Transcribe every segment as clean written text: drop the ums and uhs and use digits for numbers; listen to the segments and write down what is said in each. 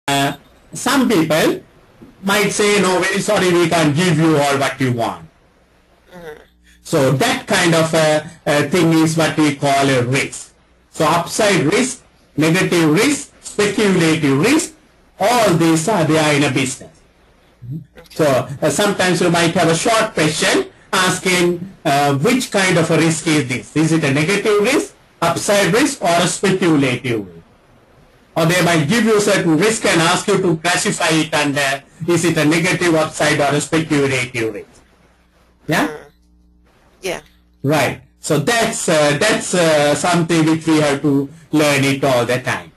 some people might say, no, very sorry, we can't give you all what you want. So that kind of a thing is what we call a risk. So upside risk, negative risk, speculative risk, all these are there in a business. So sometimes you might have a short question asking which kind of a risk is this? Is it a negative risk, upside risk, or a speculative risk? Or they might give you certain risk and ask you to classify it under is it a negative, upside, or a speculative risk? Yeah? Yeah. Right. So that's something which we have to learn it all the time.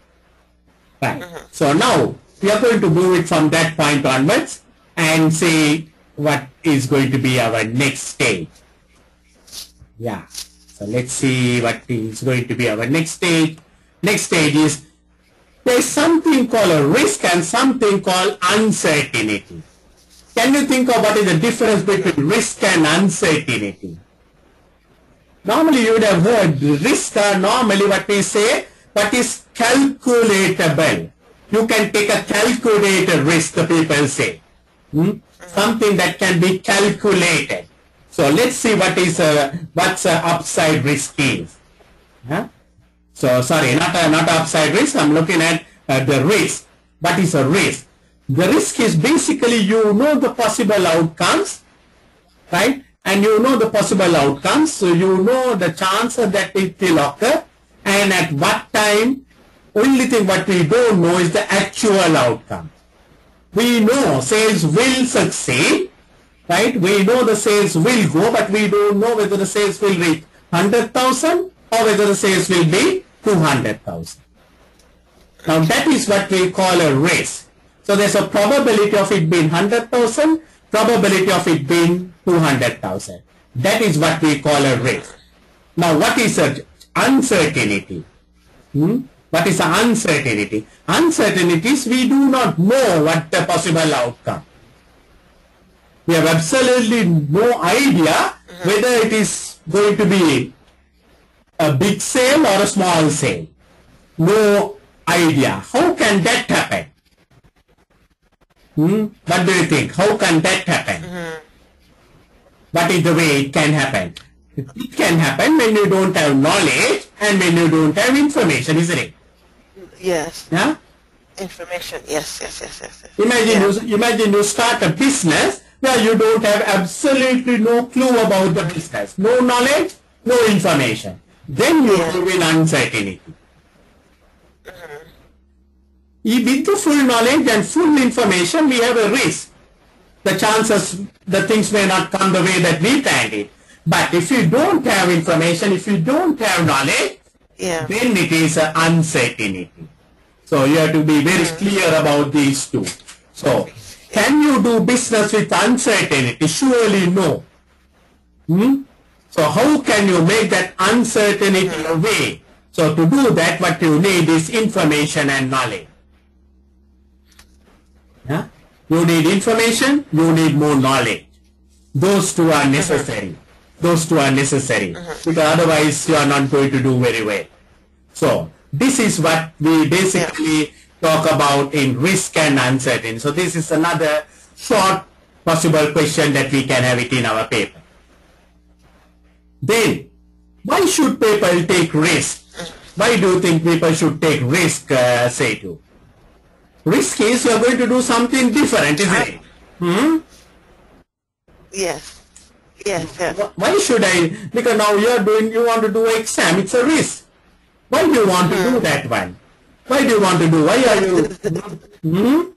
Right. So now we are going to move it from that point onwards and see what is going to be our next stage. Yeah. So let's see what is going to be our next stage. Next stage is there is something called a risk and something called uncertainty. Can you think of what is the difference between risk and uncertainty? Normally you would have heard risk are normally what we say, what is calculatable. You can take a calculated risk, the people say. Something that can be calculated. So let's see what is what's upside risk is. So sorry, not upside risk. I'm looking at the risk. What is a risk? The risk is basically you know the possible outcomes, right? And you know the possible outcomes, so you know the chances that it will occur, and at what time. Only thing what we don't know is the actual outcome. We know sales will succeed, right? We know the sales will go, but we don't know whether the sales will reach 100,000 or whether the sales will be 200,000. Now that is what we call a risk. So there's a probability of it being 100,000, probability of it being 200,000. That is what we call a risk. Now what is uncertainty? What is uncertainty? Uncertainty is we do not know what the possible outcome. We have absolutely no idea whether it is going to be a big sale or a small sale. No idea. How can that happen? What do you think? How can that happen? What is the way it can happen? It can happen when you don't have knowledge and when you don't have information, isn't it? Yes. Yeah? Information. Yes. Imagine you start a business where you don't have absolutely no clue about the business. No knowledge, no information. Then you live in uncertainty. With the full knowledge and full information, we have a risk. The chances, the things may not come the way that we planned it. But if you don't have information, if you don't have knowledge, then it is uncertainty. So you have to be very clear about these two. So can you do business with uncertainty? Surely no. So how can you make that uncertainty away? So to do that, what you need is information and knowledge. You need information, you need more knowledge. Those two are necessary. Those two are necessary. Because otherwise you are not going to do very well. So this is what we basically talk about in risk and uncertainty. So this is another short possible question that we can have it in our paper. Then, why should people take risk? Why do you think people should take risk, Setu? Risk is you are going to do something different, isn't it? Yes. Yes. Why should I? Because now you want to do exam. It's a risk. Why do you want to do that one? Why do you want to do? Why are you?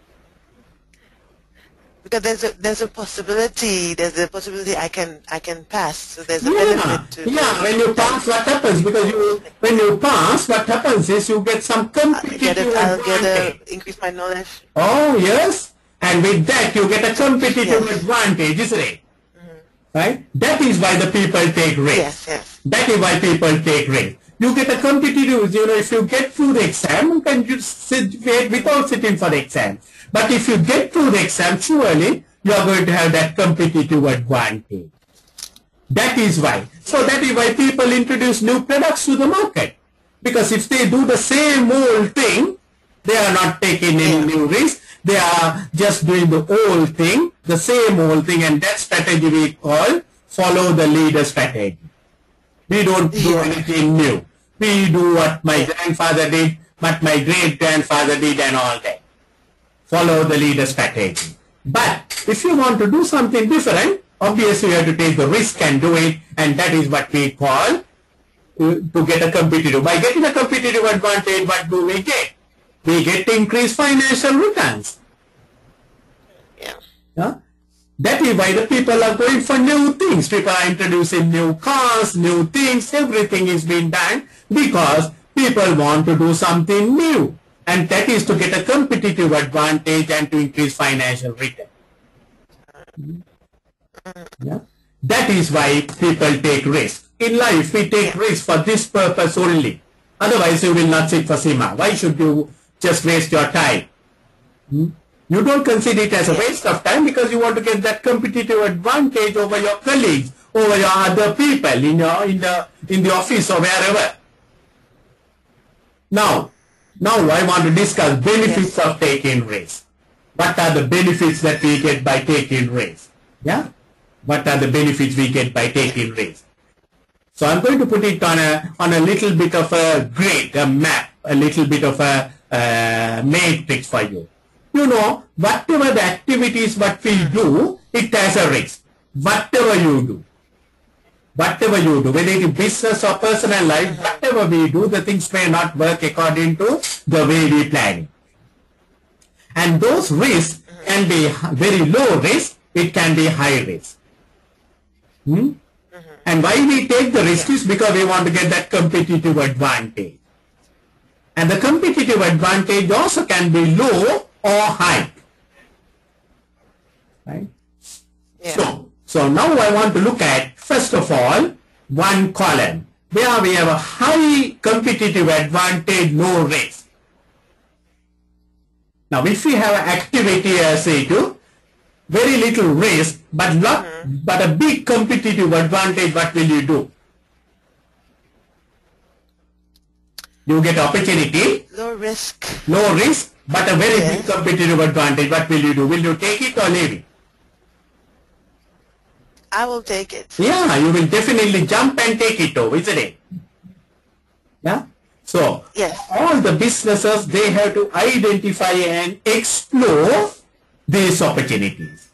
Because there's a possibility. There's a possibility I can pass. So there's a benefit to. Yeah. When you pass, what happens? Because when you pass, what happens is you get some competitive advantage. Increase my knowledge. Oh yes, and with that you get a competitive advantage, isn't it? Right? That is why the people take risk. Yes. That is why people take risk. You get a competitive, if you get through the exam, you can just wait without sitting for the exam. But if you get through the exam, surely you are going to have that competitive advantage. That is why. So that is why people introduce new products to the market. Because if they do the same old thing, They are not taking any new risk. They are just doing the old thing, the same old thing, and that strategy we call follow the leader strategy. We don't do anything new. We do what my grandfather did, what my great-grandfather did, and all that. Follow the leader strategy. But if you want to do something different, obviously you have to take the risk and do it, and that is what we call to get a competitive. By getting a competitive advantage, what do we get? We get increased financial returns. Yeah. That is why the people are going for new things. People are introducing new cars, new things. Everything is being done because people want to do something new. And that is to get a competitive advantage and to increase financial return. Yeah. That is why people take risk. In life, we take risk for this purpose only. Otherwise, you will not sit for SEMA. Why should you just waste your time? You don't consider it as a waste of time because you want to get that competitive advantage over your colleagues, over your other people in the office or wherever. Now I want to discuss benefits of taking risk. What are the benefits that we get by taking risk? Yeah? What are the benefits we get by taking risk? So I'm going to put it on a little bit of a grid, a map, a little bit of a matrix for you. You know, whatever the activities what we do, it has a risk. Whatever you do, whether it is business or personal life, whatever we do, the things may not work according to the way we plan it. And those risks can be very low risk, it can be high risk. And why we take the risk is because we want to get that competitive advantage. And the competitive advantage also can be low or high. Right? Yeah. So now I want to look at, first of all, one column where we have a high competitive advantage, low risk. Now if we have an activity as Setu, very little risk, but a big competitive advantage, what will you do? You get opportunity. Low risk. Low risk, but a very big competitive advantage. What will you do? Will you take it or leave it? I will take it. Yeah, you will definitely jump and take it over, isn't it? Yeah? So, all the businesses, they have to identify and explore these opportunities.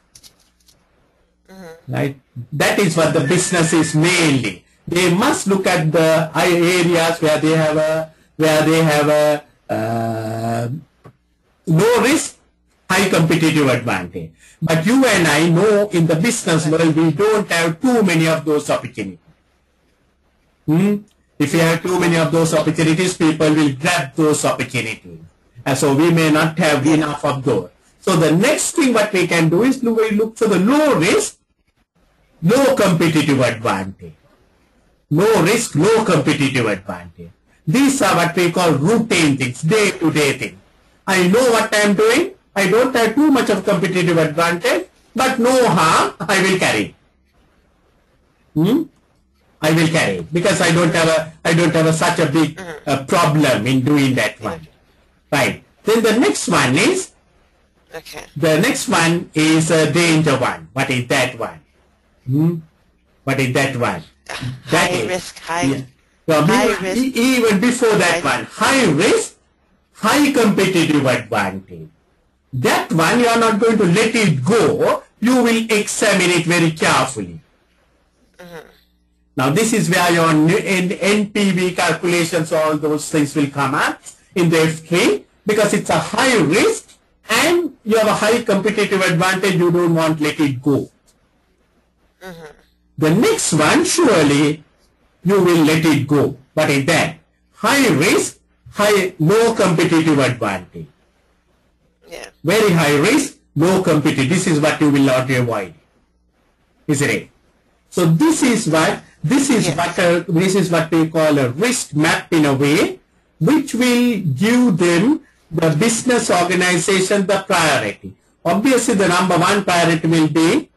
Right? That is what the business is mainly. They must look at the areas where they have a low risk, high competitive advantage. But you and I know in the business world we don't have too many of those opportunities. If you have too many of those opportunities, people will grab those opportunities. And so we may not have enough of those. So the next thing what we can do is we look for the low risk, low competitive advantage. Low risk, low competitive advantage. These are what we call routine things, day-to-day things. I know what I am doing. I don't have too much of competitive advantage, but no harm, I will carry. I will carry because I don't have such a big problem in doing that one. Right. Then the next one is the next one is a danger one. What is that one? What is that one? High risk, high risk. Even before that one, high risk, high competitive advantage. That one you are not going to let it go. You will examine it very carefully. Now this is where your NPV calculations, all those things will come up in the F3 because it's a high risk and you have a high competitive advantage. You don't want to let it go. The next one, surely you will let it go. What is that? High risk, low competitive advantage. Very high risk, low competitive. This is what you will not avoid. Isn't it? So this is what we call a risk map in a way, which will give them, the business organization, the priority. Obviously, the number one priority will be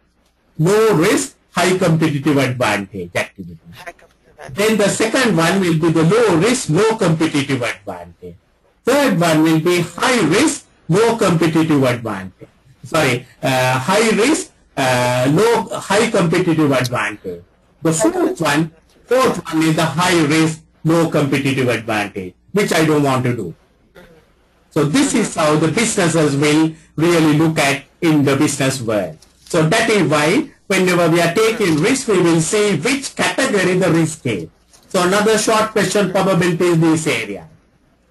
low risk, high competitive advantage activity. Then the second one will be the low risk, low competitive advantage. Third one will be high risk, low competitive advantage. Sorry, high risk, high competitive advantage. The fourth one is the high risk, low competitive advantage, which I don't want to do. So this is how the businesses will really look at in the business world. So that is why whenever we are taking risk, we will see which category the risk is. So another short question probability is this area.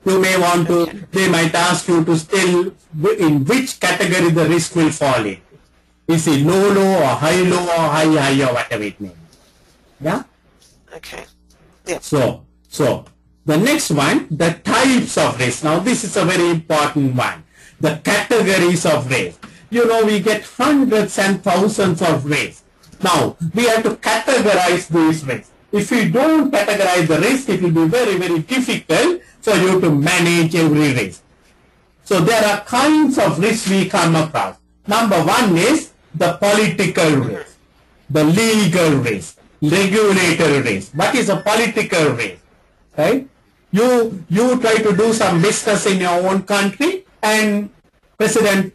You may want to, they might ask you to still in which category the risk will fall in. Is it low or high or whatever it may be. Yeah? Okay. Yeah. So the next one, the types of risk. Now this is a very important one. The categories of risk. You know, we get hundreds and thousands of risks. Now we have to categorize these risks. If we don't categorize the risk, it will be very, very difficult for you to manage every risk. So there are kinds of risks we come across. Number one is the political risk, the legal risk, regulatory risk. What is a political risk? Right? You try to do some business in your own country, and President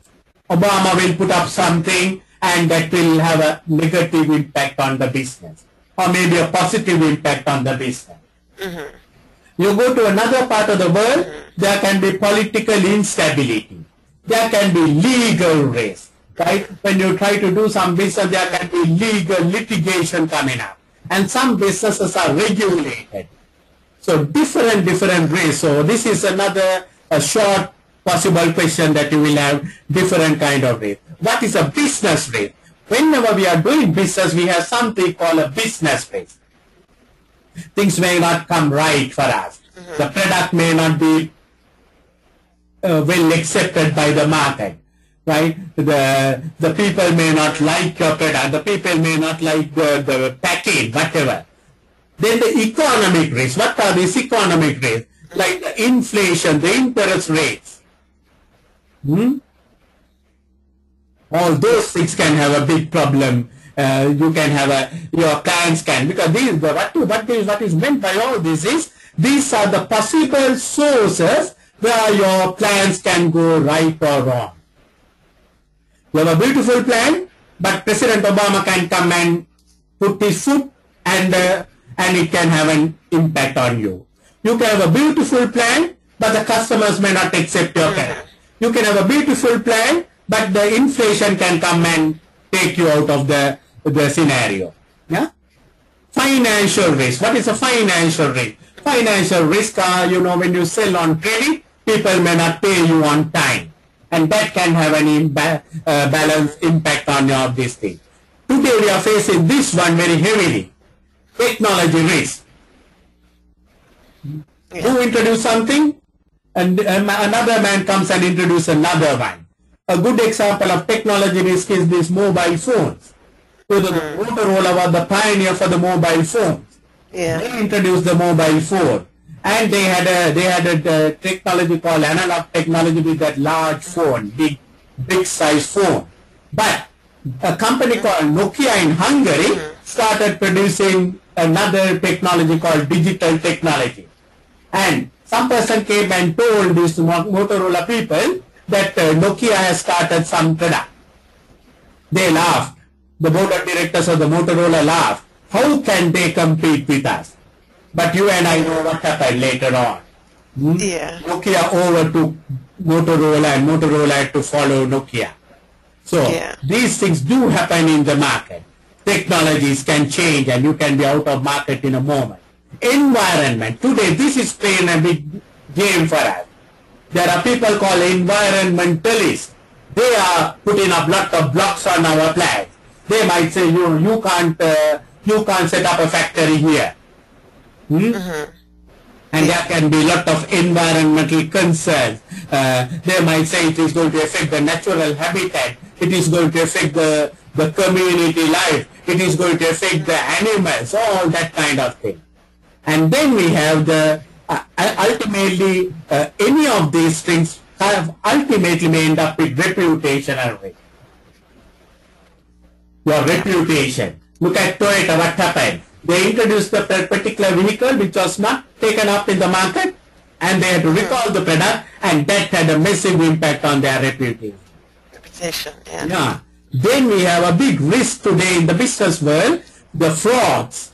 Obama will put up something, and that will have a negative impact on the business, or maybe a positive impact on the business. You go to another part of the world, there can be political instability. There can be legal risk. Right? When you try to do some business, there can be legal litigation coming up. And some businesses are regulated. So different risks. So this is another short possible question that you will have, different kind of risk. What is a business risk? Whenever we are doing business, we have something called a business risk. Things may not come right for us. The product may not be well accepted by the market. Right? The people may not like your product. The people may not like the package, whatever. Then the economic risk. What are these economic risks? Like the inflation, the interest rates. All those things can have a big problem. You can have your clients can, because what is meant by all this is, these are the possible sources where your plans can go right or wrong. You have a beautiful plan, but President Obama can come and put his foot, and it can have an impact on you. You can have a beautiful plan, but the customers may not accept your plan. You can have a beautiful plan, but the inflation can come and take you out of the scenario. Yeah? Financial risk. What is a financial risk? Financial risk are, you know, when you sell on credit, people may not pay you on time. And that can have an balance impact on your this thing. Today we are facing this one very heavily. Technology risk. You introduce something, and another man comes and introduces another one. A good example of technology risk is these mobile phones. So the Motorola was the pioneer for the mobile phones. Yeah. They introduced the mobile phone, and they had a technology called analog technology with that large phone, big size phone. But a company called Nokia in Hungary started producing another technology called digital technology. And some person came and told these Motorola people that Nokia has started some product. They laughed. The board of directors of the Motorola laughed. How can they compete with us? But you and I know what happened later on. Yeah. Nokia overtook Motorola, and Motorola had to follow Nokia. So these things do happen in the market. Technologies can change, and you can be out of market in a moment. Environment. Today, this is playing a big game for us. There are people called environmentalists. They are putting up lot of blocks on our flag. They might say, you can't set up a factory here. And there can be a lot of environmental concerns. They might say it is going to affect the natural habitat. It is going to affect the community life. It is going to affect the animals, all that kind of thing. And then we have the, ultimately, any of these things ultimately may end up with reputational risk. Your reputation. Look at Toyota, what happened? They introduced a particular vehicle which was not taken up in the market, and they had to recall the product, and that had a massive impact on their reputation. Yeah. Yeah. Then we have a big risk today in the business world, the frauds,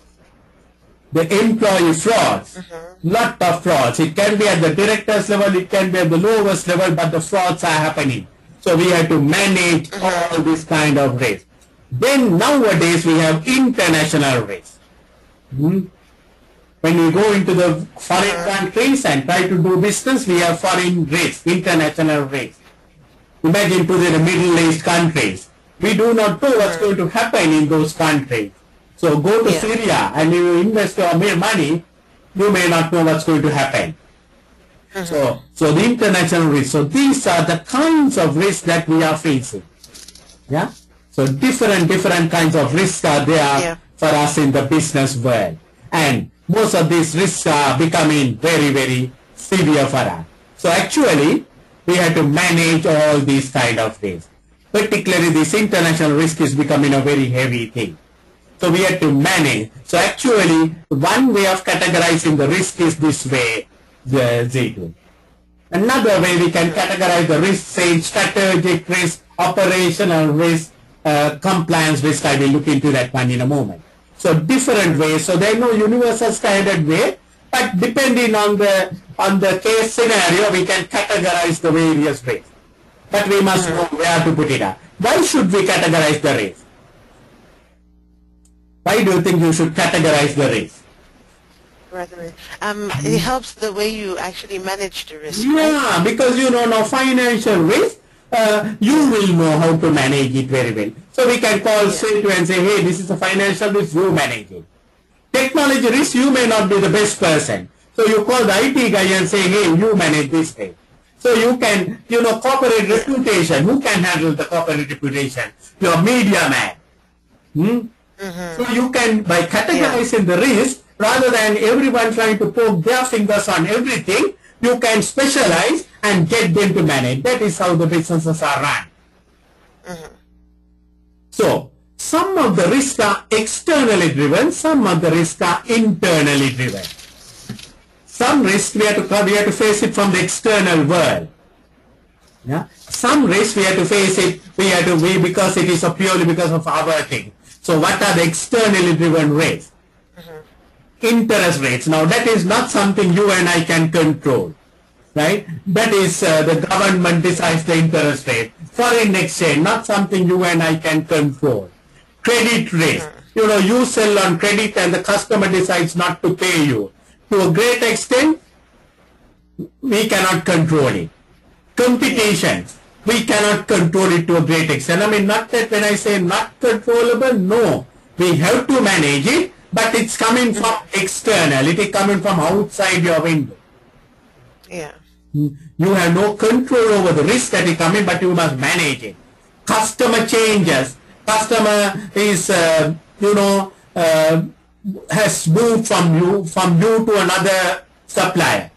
the employee frauds. Lot of frauds. It can be at the director's level, it can be at the lowest level, but the frauds are happening. So we have to manage all this kind of risk. Then nowadays we have international risk. When we go into the foreign countries and try to do business, we have foreign risk, international risk. Imagine to the Middle East countries. We do not know what's going to happen in those countries. So go to Syria and you invest your money, you may not know what's going to happen. So the international risk. So these are the kinds of risks that we are facing. Yeah. So different kinds of risks are there for us in the business world. And most of these risks are becoming very, very severe for us. So actually, we have to manage all these kind of things. Particularly this international risk is becoming a very heavy thing. So we have to manage. So actually, one way of categorizing the risk is this way, Setu. Another way we can categorize the risk, say strategic risk, operational risk, compliance risk. I will look into that one in a moment. So different ways. So there is no universal standard way, but depending on the case scenario, we can categorize the various ways. But we must know where to put it up. Why should we categorize the risk? Why do you think you should categorize the risk? It helps the way you actually manage the risk. Yeah, right? Because now financial risk, you will know how to manage it very well. So we can call Setu and say, hey, this is a financial risk, you manage it. Technology risk, you may not be the best person. So you call the IT guy and say, hey, you manage this thing. So you can, corporate reputation, who can handle the corporate reputation? Your media man. So you can, by categorizing the risk, rather than everyone trying to poke their fingers on everything, you can specialize and get them to manage. That is how the businesses are run. So some of the risks are externally driven, some of the risks are internally driven. Some risks we have to face it from the external world. Yeah. Some risks we have to face it because it is purely because of our thing. So what are the externally driven risks? Interest rates. Now that is not something you and I can control. Right? That is the government decides the interest rate. Foreign exchange, not something you and I can control. Credit risk. You sell on credit and the customer decides not to pay you. To a great extent, we cannot control it. Competition, we cannot control it to a great extent. I mean, not that when I say not controllable, no. We have to manage it, but it's coming from external. It is coming from outside your window. Yeah. You have no control over the risk that is coming, but you must manage it. Customer changes. Customer is, has moved from you to another supplier.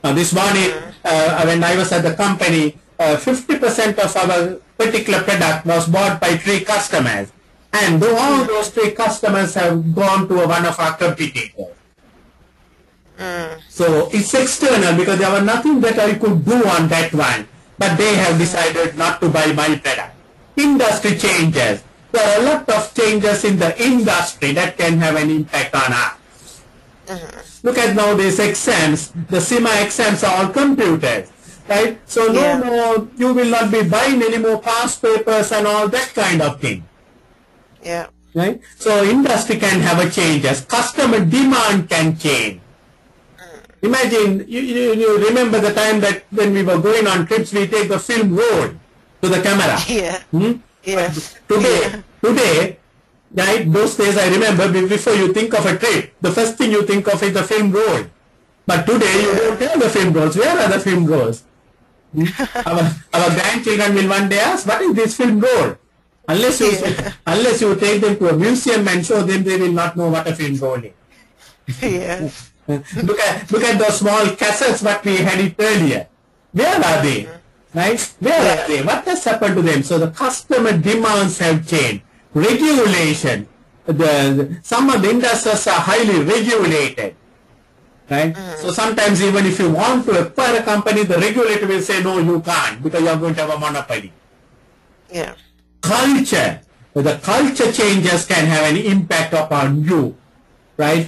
Now this morning, when I was at the company, 50% of our particular product was bought by 3 customers. And all those 3 customers have gone to one of our competitors. So it's external because there was nothing that I could do on that one. But they have decided not to buy my product. Industry changes. There are a lot of changes in the industry that can have an impact on us. Look at nowadays exams. The CIMA exams are all computers. Right? So no more, you will not be buying any more past papers and all that kind of thing. Yeah. Right? So industry can have a changes. Customer demand can change. Imagine, you remember the time that when we were going on trips, we take the film roll to the camera. Yeah. Yes. Today, right, those days I remember, before you think of a trip, the first thing you think of is the film roll. But today you don't have the film rolls. Where are the film rolls? Our grandchildren will one day ask, what is this film roll? Unless you take them to a museum and show them, they will not know what a film roll is. Yes. Look at those small cassettes what we had it earlier. Where are they? Right? Where are they? What has happened to them? So the customer demands have changed. Regulation. Some of the industries are highly regulated. right? So sometimes even if you want to acquire a company, the regulator will say, no, you can't because you are going to have a monopoly. Yeah. Culture, the culture changes can have an impact upon you, right?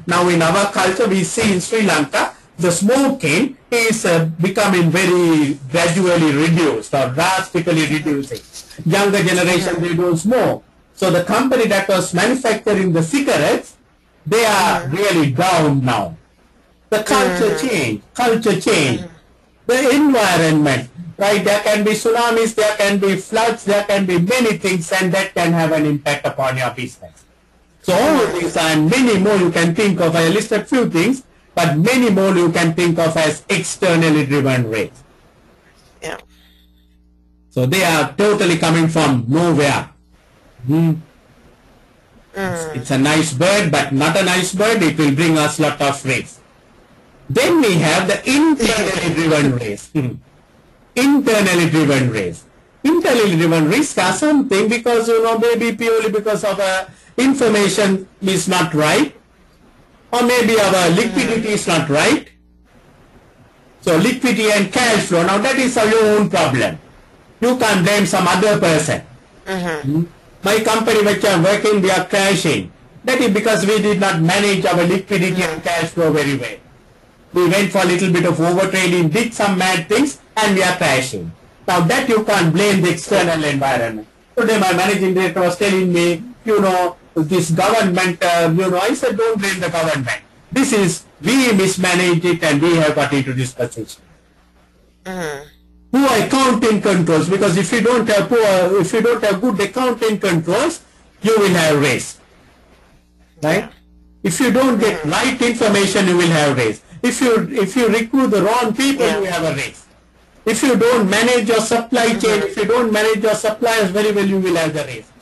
Now in our culture, we see in Sri Lanka, the smoking is becoming very gradually reduced or drastically reducing. Younger generation, they don't smoke. So the company that was manufacturing the cigarettes, they are really down now. The culture change, the environment, right? There can be tsunamis, there can be floods, there can be many things, and that can have an impact upon your business. So all of these and many more you can think of. I listed few things, but many more you can think of as externally driven risks. Yeah. So they are totally coming from nowhere. It's a nice bird, but not a nice bird. It will bring us lot of risks. Then we have the internally driven risk. Internally driven risk. Internally driven risk are something because, maybe purely because of information is not right, or maybe our liquidity is not right. So liquidity and cash flow, now that is your own problem. You can't blame some other person. My company which I am working, we are crashing. That is because we did not manage our liquidity and cash flow very well. We went for a little bit of overtrading, did some mad things, and we are crashing. Now that you can't blame the external environment. Today my managing director was telling me, this government, I said don't blame the government. This is, we mismanaged it and we have got into this position. Poor accounting controls, because if you don't have good accounting controls, you will have risk. Right? If you don't get right information, you will have risk. If you recruit the wrong people, you have a risk. If you don't manage your supply chain, if you don't manage your suppliers very well, you will have the risk.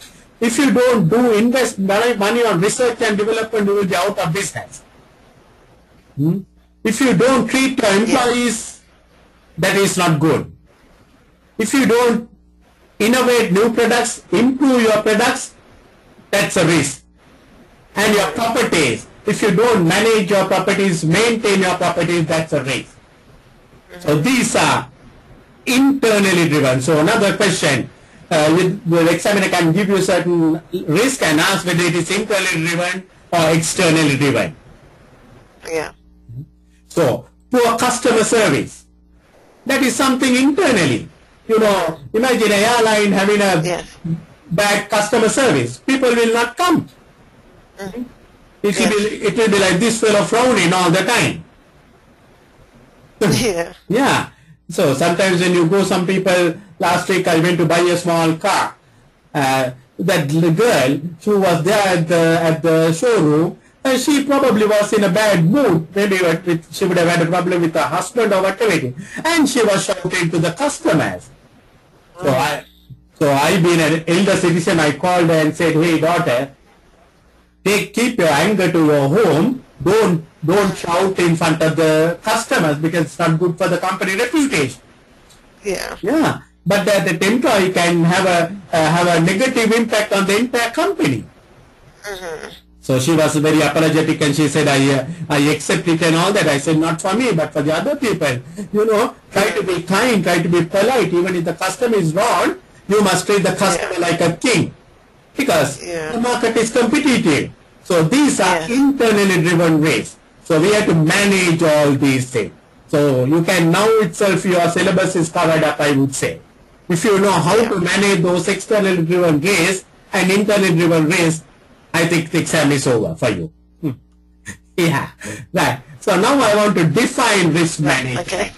If you don't invest money on research and development, you will be out of business. If you don't treat your employees, that is not good. If you don't innovate new products, improve your products, that's a risk. And your properties, if you don't manage your properties, maintain your properties, that's a risk. So these are internally driven. So another question, the examiner can give you certain risk and ask whether it is internally driven or externally driven. Yeah. So poor customer service, that is something internally. Imagine an airline having a bad customer service. People will not come. It will be like this fellow frowning all the time. Yeah. So sometimes when you go, some people, last week I went to buy a small car. That girl who was there at the showroom, she probably was in a bad mood. Maybe she would have had a problem with her husband or whatever. And she was shouting to the customers. So I being an elder citizen, I called her and said, hey daughter, keep your anger to your home. Don't shout in front of the customers because it's not good for the company reputation. Yeah. But that employee can have a negative impact on the entire company. So she was very apologetic and she said, I accept it and all that. I said, not for me, but for the other people. Try to be kind, try to be polite. Even if the customer is wrong, you must treat the customer like a king. Because the market is competitive. So these are internally driven risks. So we have to manage all these things. So you can now itself, your syllabus is covered up, I would say. If you know how to manage those externally driven risks and internally driven risks, I think the exam is over for you. Yeah, right. So now I want to define risk management. Okay.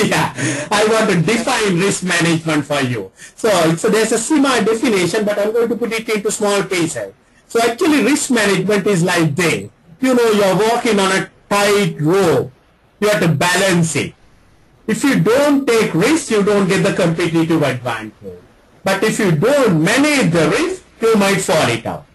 Yeah, I want to define risk management for you. So there's a similar definition, but I'm going to put it into small pieces. So actually risk management is like this. You're walking on a tight rope. You have to balance it. If you don't take risk, you don't get the competitive advantage. But if you don't manage the risk, you might fall it out.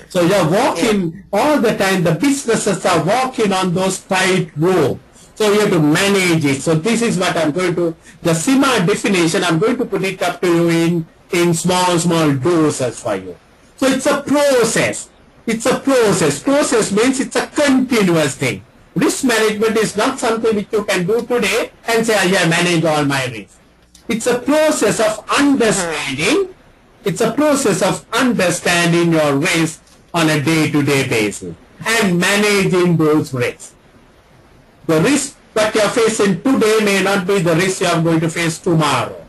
So you're walking all the time. The businesses are walking on those tight ropes. So you have to manage it. So this is what I'm going to, the similar definition, I'm going to put it up to you in small doses for you. So it's a process. It's a process. Process means it's a continuous thing. Risk management is not something which you can do today and say, yeah, manage all my risk. It's a process of understanding. It's a process of understanding your risk on a day-to-day basis and managing those risks. The risk that you are facing today may not be the risk you are going to face tomorrow.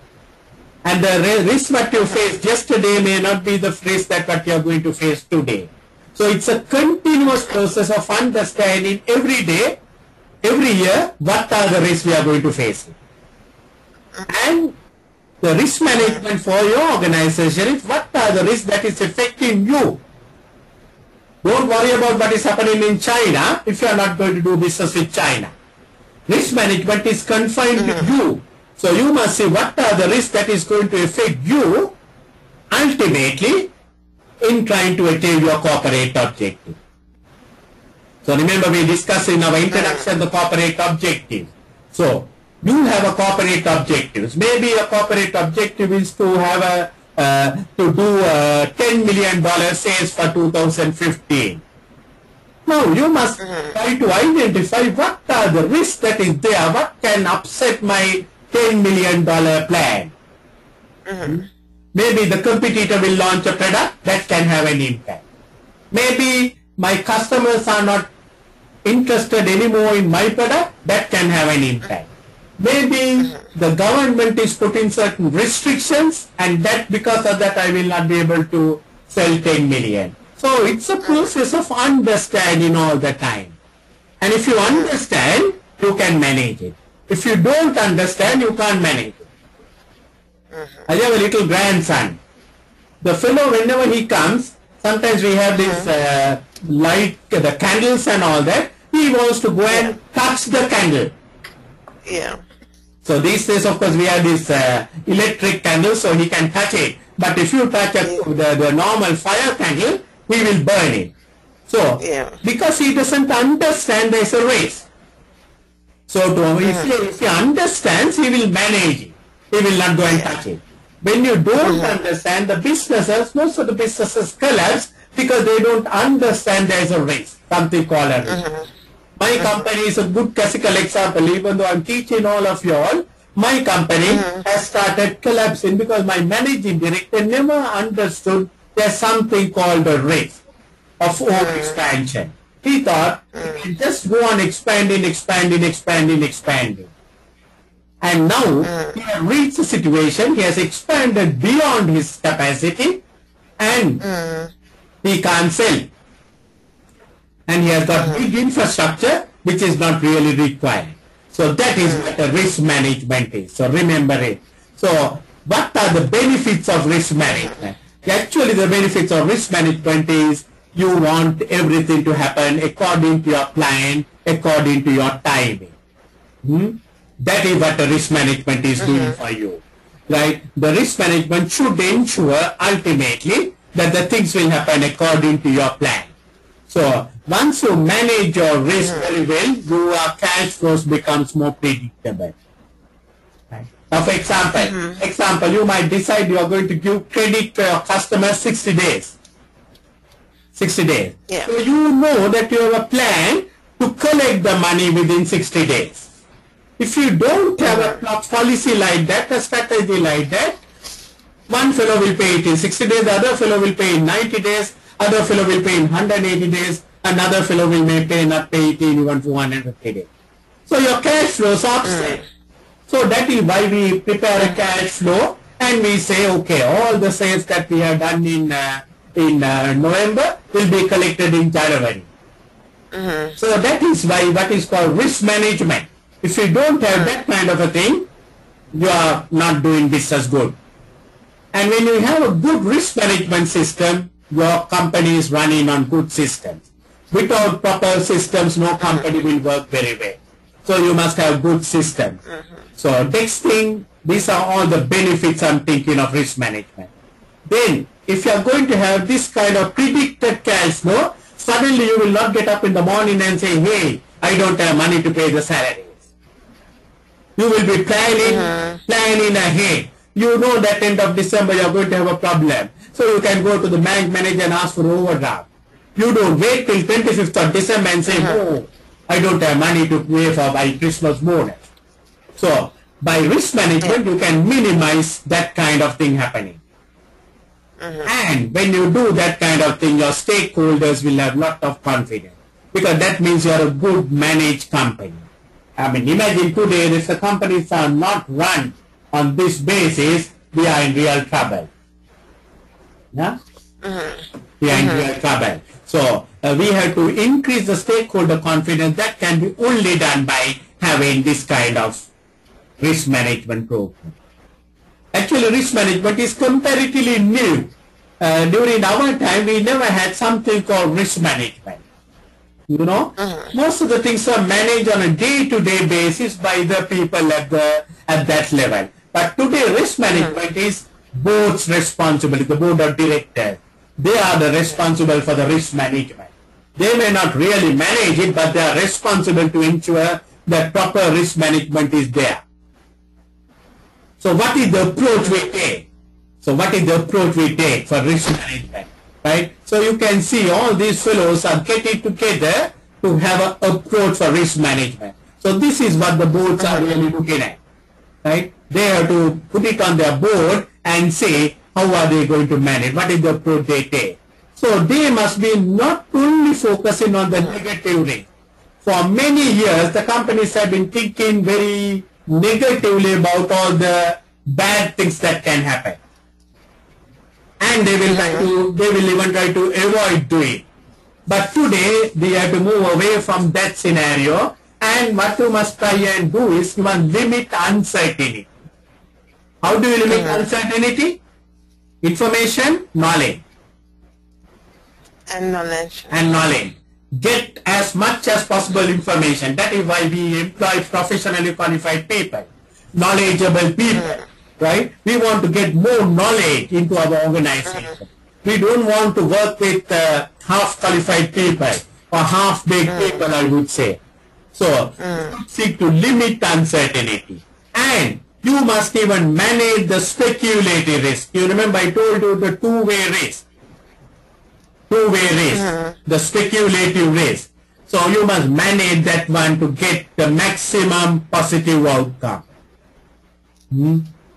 And the risk that you faced yesterday may not be the risk that what you are going to face today. So it's a continuous process of understanding every day, every year, what are the risks we are going to face. And the risk management for your organization is what are the risks that is affecting you. Don't worry about what is happening in China if you are not going to do business with China. Risk management is confined to you. So you must see what are the risks that is going to affect you ultimately in trying to achieve your corporate objective. So remember we discussed in our introduction the corporate objective. So you have a corporate objectives. Maybe a corporate objective is to have to do $10 million sales for 2015. Now you must try to identify what are the risks that is there, what can upset my $10 million plan. Maybe the competitor will launch a product that can have an impact. Maybe my customers are not interested anymore in my product, that can have an impact. Maybe the government is putting certain restrictions and that because of that I will not be able to sell 10 million. So it's a process of understanding all the time. And if you understand, you can manage it. If you don't understand, you can't manage it. I have a little grandson. The fellow, whenever he comes, sometimes we have this light, the candles and all that. He wants to go and touch the candle. Yeah. So these days, of course, we have this electric candle, so he can touch it. But if you touch the normal fire candle, he will burn it. So, because he doesn't understand there is a risk. So if he understands, he will manage it. He will not go and touch it. When you don't understand, the businesses, most of the businesses collapse because they don't understand there is a risk, something called a risk. My company is a good classical example. Even though I'm teaching all of you all, my company has started collapsing because my managing director never understood there's something called a risk of over-expansion. He thought he can just go on expanding. And now he has reached a situation, he has expanded beyond his capacity and he can't sell. And he has got big infrastructure which is not really required. So that is what a risk management is. So remember it. So what are the benefits of risk management? Actually the benefits of risk management is you want everything to happen according to your plan, according to your timing. That is what the risk management is doing for you. Right? The risk management should ensure ultimately that the things will happen according to your plan. So once you manage your risk very well, your cash flows becomes more predictable. Right? Now for example, you might decide you are going to give credit to your customer 60 days. 60 days. Yeah. So you know that you have a plan to collect the money within 60 days. If you don't have a policy like that, a strategy like that, one fellow will pay it in 60 days, the other fellow will pay in 90 days, other fellow will pay in 180 days, another fellow will not pay it in even 450 days. So your cash flows upset. So that is why we prepare a cash flow and we say, okay, all the sales that we have done in November will be collected in January. So that is why what is called risk management. If you don't have that kind of a thing, you are not doing business good. And when you have a good risk management system, your company is running on good systems. Without proper systems, no company will work very well. So you must have good systems. So next thing, these are all the benefits I'm thinking of risk management. Then, if you are going to have this kind of predicted cash flow, suddenly you will not get up in the morning and say, hey, I don't have money to pay the salaries. You will be planning ahead. You know that end of December you are going to have a problem. So you can go to the bank manager and ask for overdraft. You don't wait till 25th of December and say, oh, I don't have money to pay for my Christmas bonus. So, by risk management, you can minimize that kind of thing happening. And when you do that kind of thing, your stakeholders will have lot of confidence, because that means you are a good managed company. I mean, imagine today if the companies are not run on this basis, we are in real trouble. Yeah? We are in real trouble. So we have to increase the stakeholder confidence. That can be only done by having this kind of risk management program. Actually, risk management is comparatively new. During our time, we never had something called risk management. You know, most of the things are managed on a day-to-day basis by the people at that level. But today, risk management is board's responsibility, the board of directors. They are the responsible for the risk management. They may not really manage it, but they are responsible to ensure that proper risk management is there. So what is the approach we take? So what is the approach we take for risk management? Right? So you can see all these fellows are getting together to have an approach for risk management. So this is what the boards are really looking at. Right? They have to put it on their board and say how are they going to manage, what is the approach they take. So they must be not only focusing on the negative risk. For many years, the companies have been thinking very negatively about all the bad things that can happen. And they will even try to avoid doing. But today, we have to move away from that scenario, and what you must try and do is you must limit uncertainty. How do you limit uncertainty? Information, knowledge. And knowledge. And knowledge. Get as much as possible information. That is why we employ professionally qualified people, knowledgeable people. Right? We want to get more knowledge into our organization. We don't want to work with half-qualified people or half-baked people, I would say. So, seek to limit uncertainty. And you must even manage the speculative risk. You remember I told you the two-way risk. Two-way risk. The speculative risk. So, you must manage that one to get the maximum positive outcome.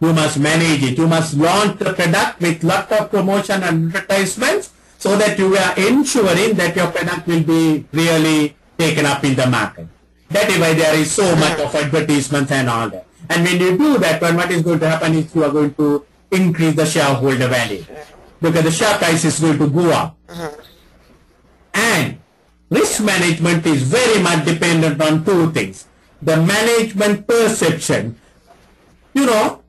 You must manage it. You must launch the product with lot of promotion and advertisements so that you are ensuring that your product will be really taken up in the market. That is why there is so much of advertisements and all that. And when you do that, what is going to happen is you are going to increase the shareholder value because the share price is going to go up. And risk management is very much dependent on two things. The management perception. You know,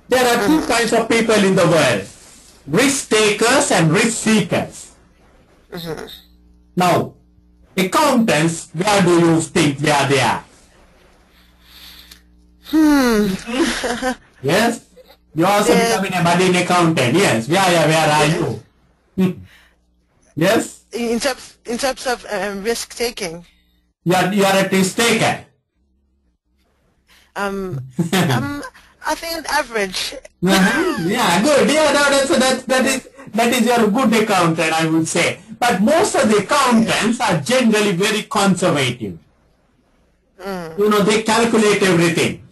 there are two kinds of people in the world, risk takers and risk seekers. Now, accountants, where do you think where they are? Yes? You also becoming a budding accountant. Yes. Where are you? Yes? In terms of risk taking. You are a risk taker. I think average. Yeah, good. Yeah, that is your good accountant, I would say. But most of the accountants are generally very conservative. You know, they calculate everything.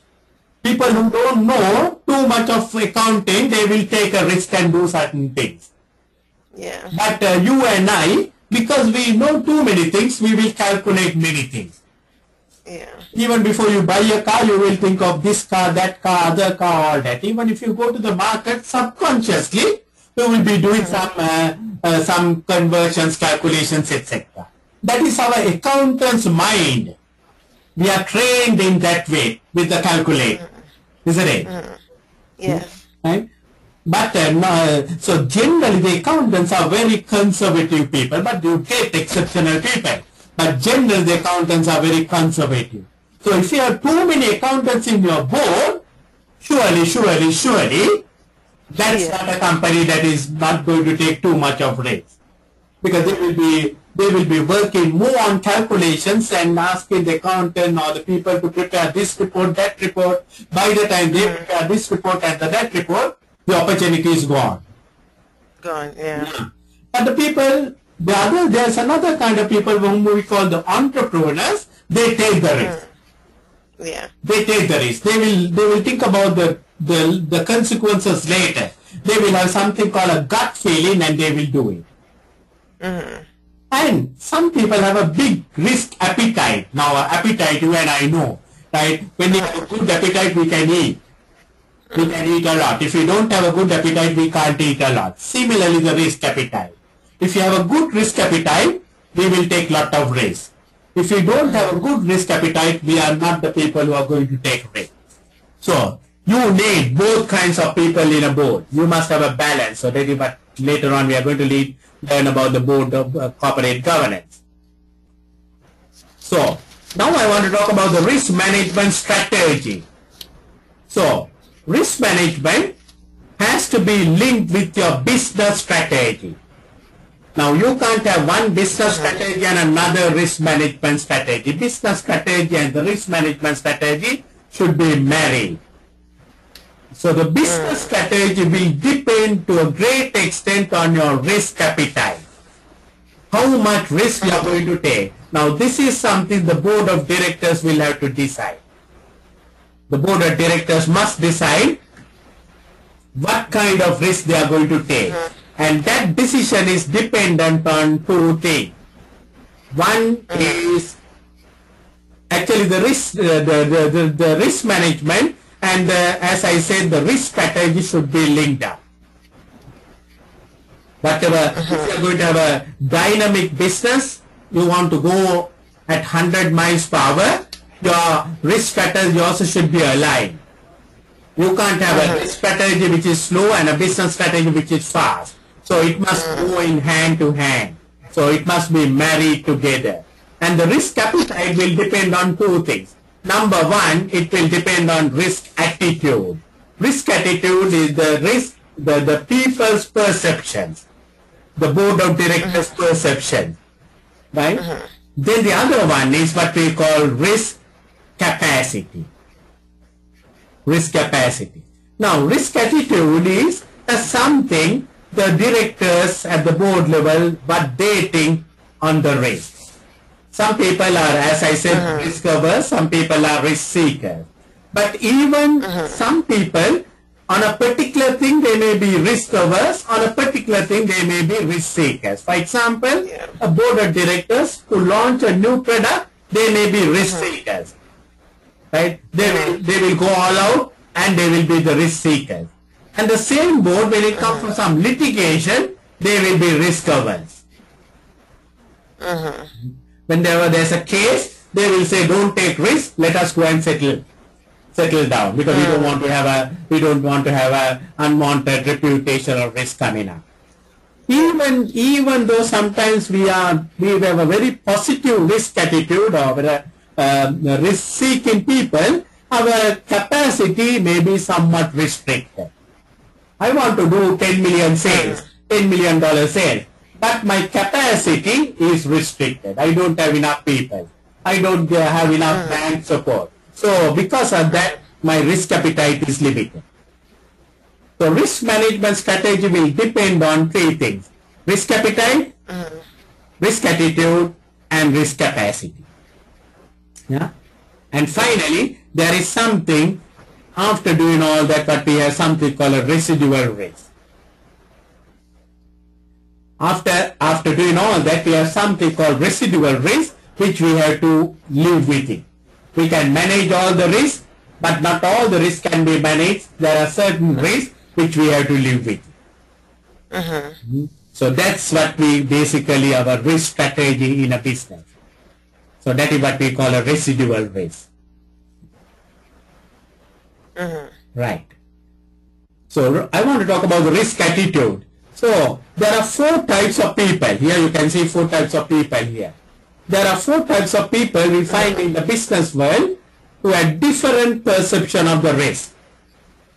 People who don't know too much of accounting, they will take a risk and do certain things. Yeah. But you and I, because we know too many things, we will calculate many things. Yeah. Even before you buy a car, you will think of this car, that car, other car, all that. Even if you go to the market, subconsciously, you will be doing some conversions, calculations, etc. That is our accountant's mind. We are trained in that way with the calculator, isn't it? Yes. Right? But so generally the accountants are very conservative people, but you get exceptional people. But generally the accountants are very conservative. So if you have too many accountants in your board, surely, that's not a company that is not going to take too much of risk. Because they will be working more on calculations and asking the accountant or the people to prepare this report, that report. By the time they prepare this report and that report, the opportunity is gone. Gone, yeah. But the people There's another kind of people whom we call the entrepreneurs. They take the risk. Yeah. They take the risk. They will think about the consequences later. They will have something called a gut feeling and they will do it. And some people have a big risk appetite. Now, appetite, you and I know, right? When we have a good appetite, we can eat. We can eat a lot. If we don't have a good appetite, we can't eat a lot. Similarly, the risk appetite. If you have a good risk appetite, we will take lot of risk. If we don't have a good risk appetite, we are not the people who are going to take risk. So, you need both kinds of people in a board. You must have a balance. So that is what later on we are going to learn about the board of corporate governance. So, now I want to talk about the risk management strategy. So, risk management has to be linked with your business strategy. Now, you can't have one business strategy and another risk management strategy. Business strategy and the risk management strategy should be married. So, the business strategy will depend to a great extent on your risk appetite. How much risk you are going to take. Now, this is something the board of directors will have to decide. The board of directors must decide what kind of risk they are going to take. And that decision is dependent on two things. One is actually the risk, the risk management, and as I said, the risk strategy should be linked up. Whatever, if you are going to have a dynamic business, you want to go at 100 miles per hour, your risk strategy also should be aligned. You can't have a risk strategy which is slow and a business strategy which is fast. So it must go in hand to hand. So it must be married together. And the risk appetite will depend on two things. Number one, it will depend on risk attitude. Risk attitude is the risk, the people's perceptions, the board of directors' perception, right? Then the other one is what we call risk capacity. Risk capacity. Now, risk attitude is something the directors at the board level, what they think on the risk. Some people are, as I said, risk averse, some people are risk seekers. But even some people, on a particular thing, they may be risk averse, on a particular thing, they may be risk seekers. For example, a board of directors to launch a new product, they may be risk seekers. Right? They will go all out and they will be the risk seekers. And the same board, when it comes to some litigation, they will be risk averse. When there's a case, they will say, don't take risk, let us go and settle down, because we don't want to have a unwanted reputational risk coming up. Even though sometimes we have a very positive risk attitude or risk seeking people, our capacity may be somewhat restricted. I want to do 10 million sales, $10 million sales, but my capacity is restricted. I don't have enough people. I don't have enough bank support. So because of that, my risk appetite is limited. So risk management strategy will depend on three things: risk appetite, risk attitude, and risk capacity. Yeah. And finally, there is something, after doing all that, but we have something called a residual risk. After doing all that, we have something called residual risk, which we have to live with it. We can manage all the risk, but not all the risk can be managed. There are certain risks which we have to live with. So that's what we basically, our risk strategy in a business. So that is what we call a residual risk. Right. So I want to talk about the risk attitude. So there are 4 types of people. Here you can see 4 types of people here. There are 4 types of people we find in the business world who have different perception of the risk.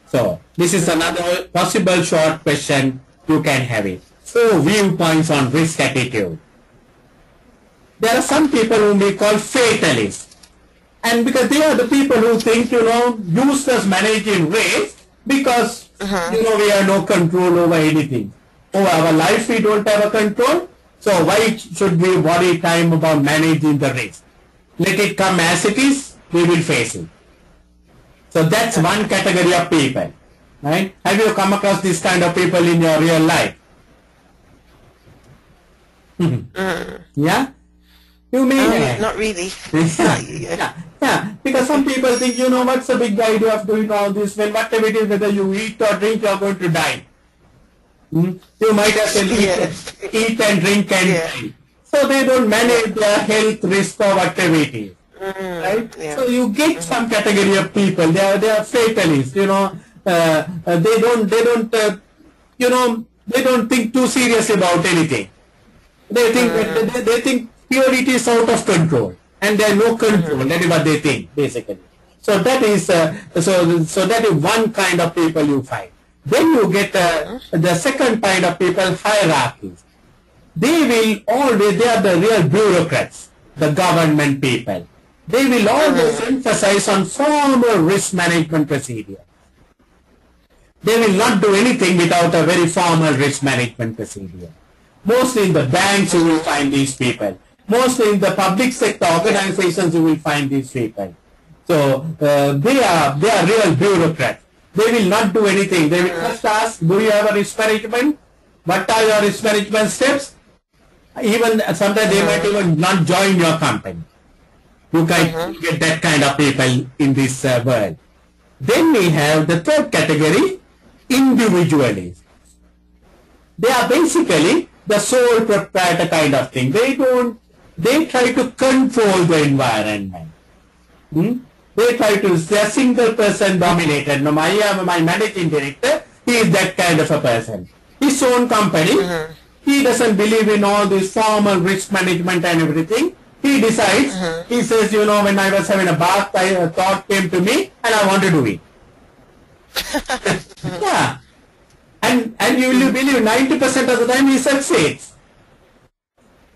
So this is another possible short question you can have it. 4 viewpoints on risk attitude. There are some people whom we call fatalists. And because they are the people who think, useless managing risk because, we have no control over anything. Over our life we don't have a control. So why should we worry time about managing the risk? Let it come as it is, we will face it. So that's one category of people, right? Have you come across this kind of people in your real life? Yeah? You may not really. Yeah, because some people think, you know, what's the big idea of doing all this? When whatever it is, whether you eat or drink, you're going to die. You might as well eat and drink and die. So they don't manage their health risk or whatever it is. Right? Yeah. So you get some category of people. They are fatalists. You know, they don't think too seriously about anything. They think they think purity is out of control, and there is no control. That is what they think, basically. So that is so that is one kind of people you find. Then you get the second kind of people, hierarchies. They are the real bureaucrats, the government people. They will always emphasize on formal risk management procedure. They will not do anything without a very formal risk management procedure. Mostly in the banks you will find these people. Mostly in the public sector organizations you will find these people. So they are real bureaucrats. They will not do anything. They will just ask, do you have a risk management? What are your risk management steps? Even sometimes they might even not join your company. You can get that kind of people in this world. Then we have the third category, individualists. They are basically the sole proprietor kind of thing. They try to control the environment. They are single person dominated. No, my managing director, he is that kind of a person. His own company, he doesn't believe in all this formal risk management and everything. He decides, he says, you know, when I was having a bath, a thought came to me and I want to do it. Yeah. And you will believe 90% of the time he succeeds.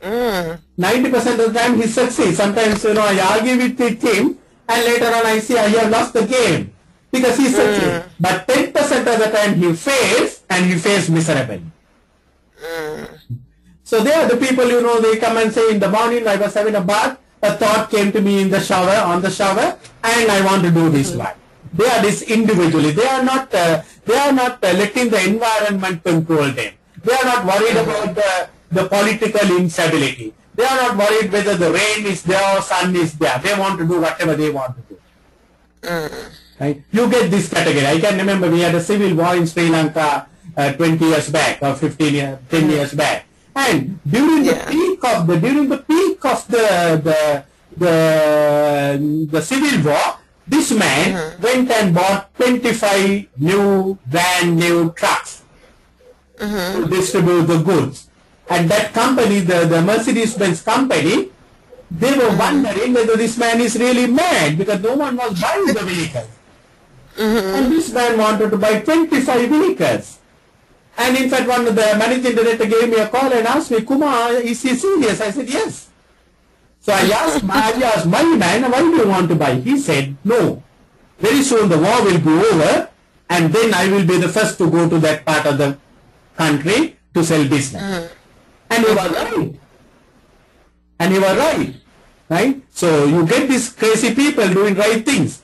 90% of the time he succeeds. Sometimes, you know, I argue with him and later on I see I have lost the game because he succeeds. But 10% of the time he fails and he fails miserably. So they are the people, you know, they come and say in the morning I was having a bath, a thought came to me on the shower, and I want to do this one. They are this individually. They are not letting the environment control them. They are not worried about the political instability. They are not worried whether the rain is there or sun is there. They want to do whatever they want to do. Right? You get this category. I can remember we had a civil war in Sri Lanka 20 years back or 10 years back. And during the peak of the civil war, this man went and bought 25 brand new trucks to distribute the goods. And that company, the Mercedes-Benz company, they were wondering whether this man is really mad because no one was buying the vehicles. And this man wanted to buy 25 vehicles. And in fact, one of the managing director gave me a call and asked me, Kumar, is he serious? I said, yes. So I asked my man, why do you want to buy? He said, no. Very soon the war will be over and then I will be the first to go to that part of the country to sell business. And he was right. And he was right. Right? So you get these crazy people doing right things.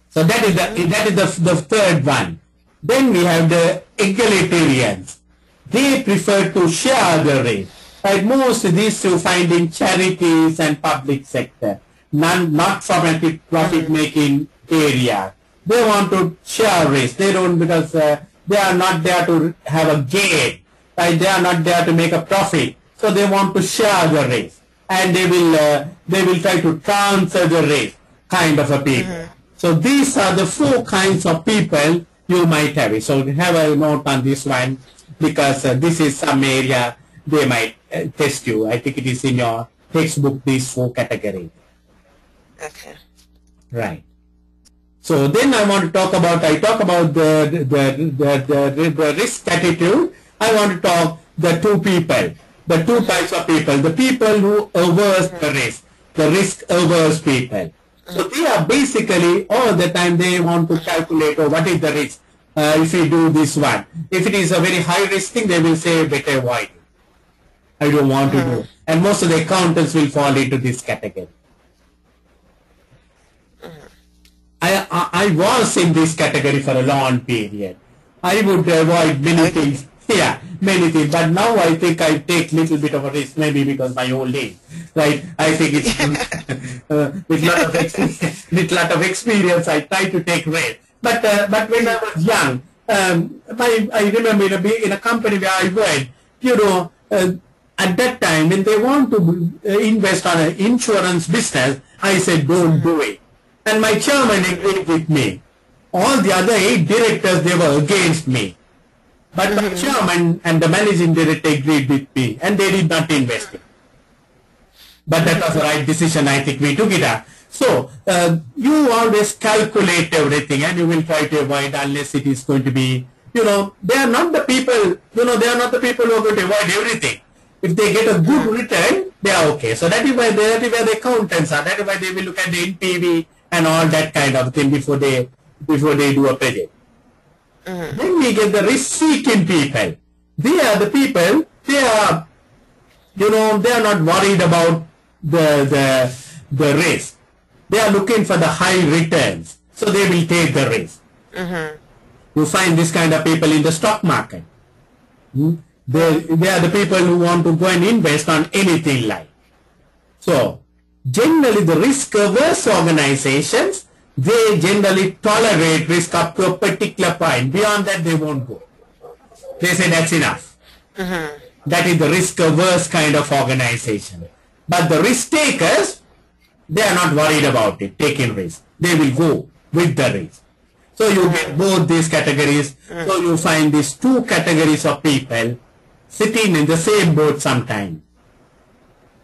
So that is the third one. Then we have the egalitarians. They prefer to share the risk. Right? Most of these you find in charities and public sector, not from profit-making area. They want to share risk. They don't because they are not there to have a gain. Right? They are not there to make a profit. So they want to share the risk, and they will try to transfer the risk, kind of a people. So these are the 4 kinds of people you might have it. So have a note on this one because this is some area they might test you. I think it is in your textbook, these 4 categories. Okay. Right. So then I want to talk about the risk attitude. I want to talk the 2 people, the 2 types of people, the people who averse the risk averse people. So they are basically all the time they want to calculate what is the risk if we do this one. If it is a very high risk thing, they will say better avoid it. I don't want to do. And most of the accountants will fall into this category. I was in this category for a long period. I would avoid many things. Yeah, many things. But now I think I take little bit of a risk, maybe because my old age, right? I think it's with lot of experience. I try to take risk. But when I was young, I remember in a company where I worked, at that time when they want to invest on an insurance business, I said don't do it. And my chairman agreed with me. All the other 8 directors, they were against me. But my chairman and the managing director agreed with me, and they did not invest it. But that was the right decision. I think we took it up. So you always calculate everything, and you will try to avoid unless it is going to be, they are not the people, they are not the people who are going to avoid everything. If they get a good return, they are okay. So that is why the accountants are. That is why they will look at the NPV and all that kind of thing before they do a project. Then we get the risk-seeking people. They are the people. They are, they are not worried about the risk. They are looking for the high returns, so they will take the risk. You find this kind of people in the stock market. They are the people who want to go and invest on anything like. So generally the risk-averse organizations, they generally tolerate risk up to a particular point. Beyond that, they won't go. They say that's enough. That is the risk-averse kind of organization. But the risk-takers, they are not worried about it, taking risk. They will go with the risk. So you get both these categories. So you find these 2 categories of people sitting in the same boat sometime.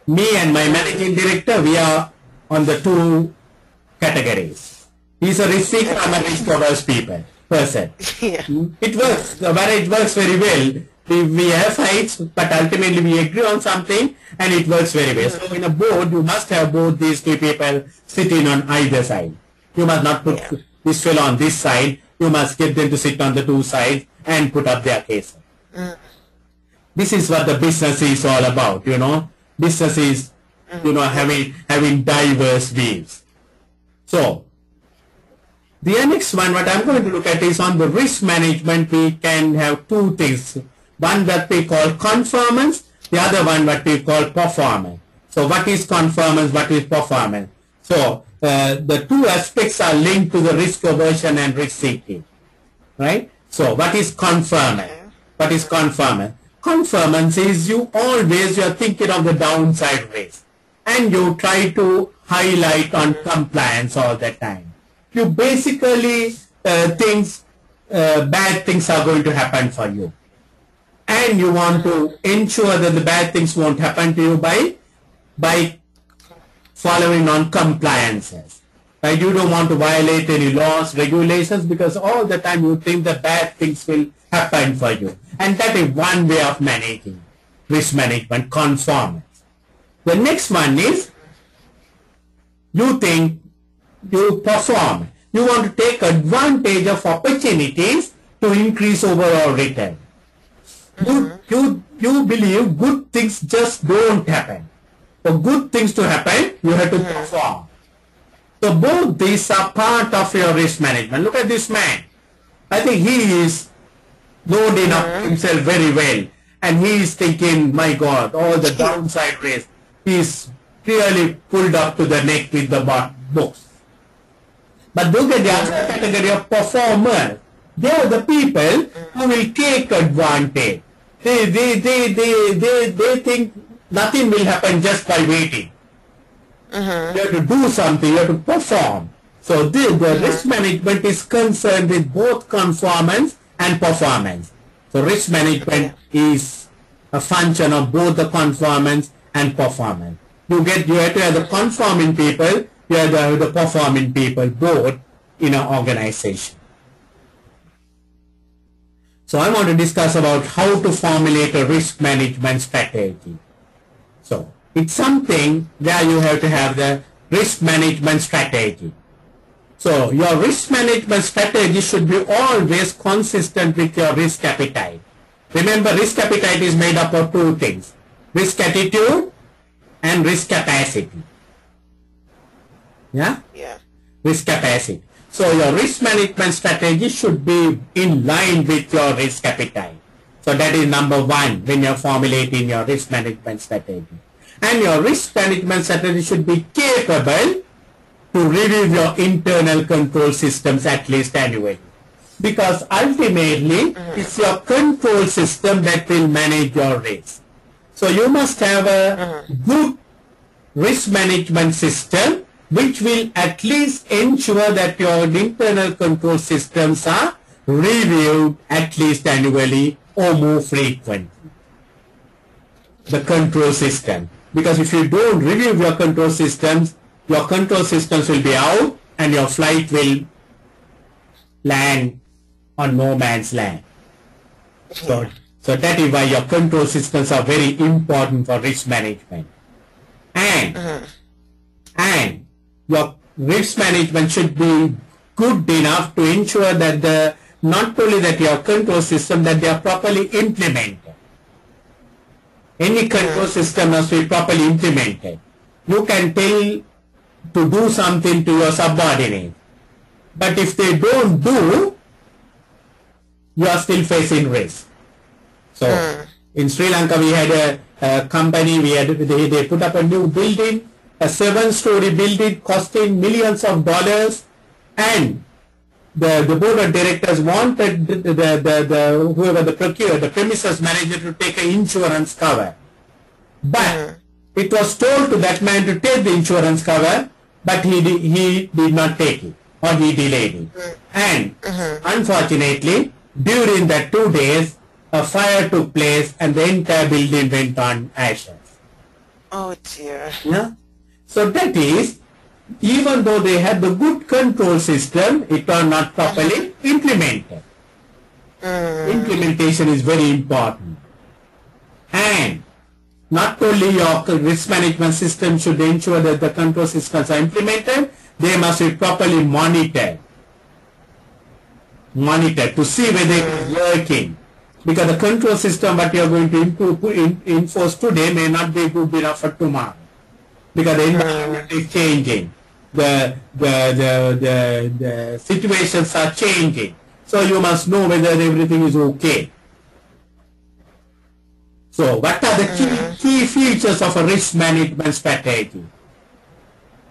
Me and my managing director, we are on the 2 categories. He's a risk seeker, I'm a risk averse person. Yeah. It works. The marriage works very well. We have fights, but ultimately we agree on something, and it works very well. So in a board, you must have both these 2 people sitting on either side. You must not put this fellow on this side. You must get them to sit on the 2 sides and put up their case. This is what the business is all about, Business is, having diverse views. So, the next one, what I'm going to look at is on the risk management, we can have 2 things. One that we call conformance, the other one what we call performance. So, what is conformance, what is performance? So, the 2 aspects are linked to the risk aversion and risk seeking, right? So, what is conformance? What is conformance? Conformance is you are thinking of the downside risk, and you try to highlight on compliance all the time. You basically think bad things are going to happen for you, and you want to ensure that the bad things won't happen to you by following on compliances. Right? You don't want to violate any laws, regulations, because all the time you think that bad things will happen for you. And that is one way of managing risk management, conformance. The next one is you think you perform. You want to take advantage of opportunities to increase overall return. You believe good things just don't happen. For good things to happen, you have to perform. So both these are part of your risk management. Look at this man. I think he is loading up himself very well. And he is thinking, my God, all the downside risk. He is clearly pulled up to the neck with the books. But look at the other category of performers. They are the people who will take advantage. They think nothing will happen just by waiting. You have to do something, you have to perform. So the risk management is concerned with both conformance and performance. So risk management is a function of both the conformance and performance. You have to have the conforming people, you have to have the performing people, both in an organization. So I want to discuss about how to formulate a risk management strategy. So it's something where you have to have the risk management strategy. So your risk management strategy should be always consistent with your risk appetite. Remember, risk appetite is made up of 2 things. risk attitude, and risk capacity. Yeah? Yeah. Risk capacity. So your risk management strategy should be in line with your risk appetite. So that is number one when you're formulating your risk management strategy. And your risk management strategy should be capable to review your internal control systems at least annually. Because ultimately, it's your control system that will manage your risk. So you must have a good risk management system which will at least ensure that your internal control systems are reviewed at least annually or more frequently. The control system. Because if you don't review your control systems will be out and your flight will land on no man's land. So that is why your control systems are very important for risk management. And your risk management should be good enough to ensure that not only that your control system, that they are properly implemented. Any control system must be properly implemented. You can tell to do something to your subordinate, but if they don't do, you are still facing risk. So in Sri Lanka we had a company, they put up a new building, a 7-story building costing millions of dollars, and the board of directors wanted whoever the premises manager to take an insurance cover. But it was told to that man to take the insurance cover, but he did not take it, or he delayed it. And unfortunately, during that 2 days, a fire took place and the entire building went on ashes. Oh dear. Yeah? So that is, even though they had the good control system, it was not properly implemented. Implementation is very important. And not only your risk management system should ensure that the control systems are implemented, they must be properly monitored. Monitored to see whether it is working. Because the control system that you are going to enforce today may not be good enough for tomorrow. Because the environment is changing. The situations are changing. So you must know whether everything is okay. So what are the key features of a risk management strategy?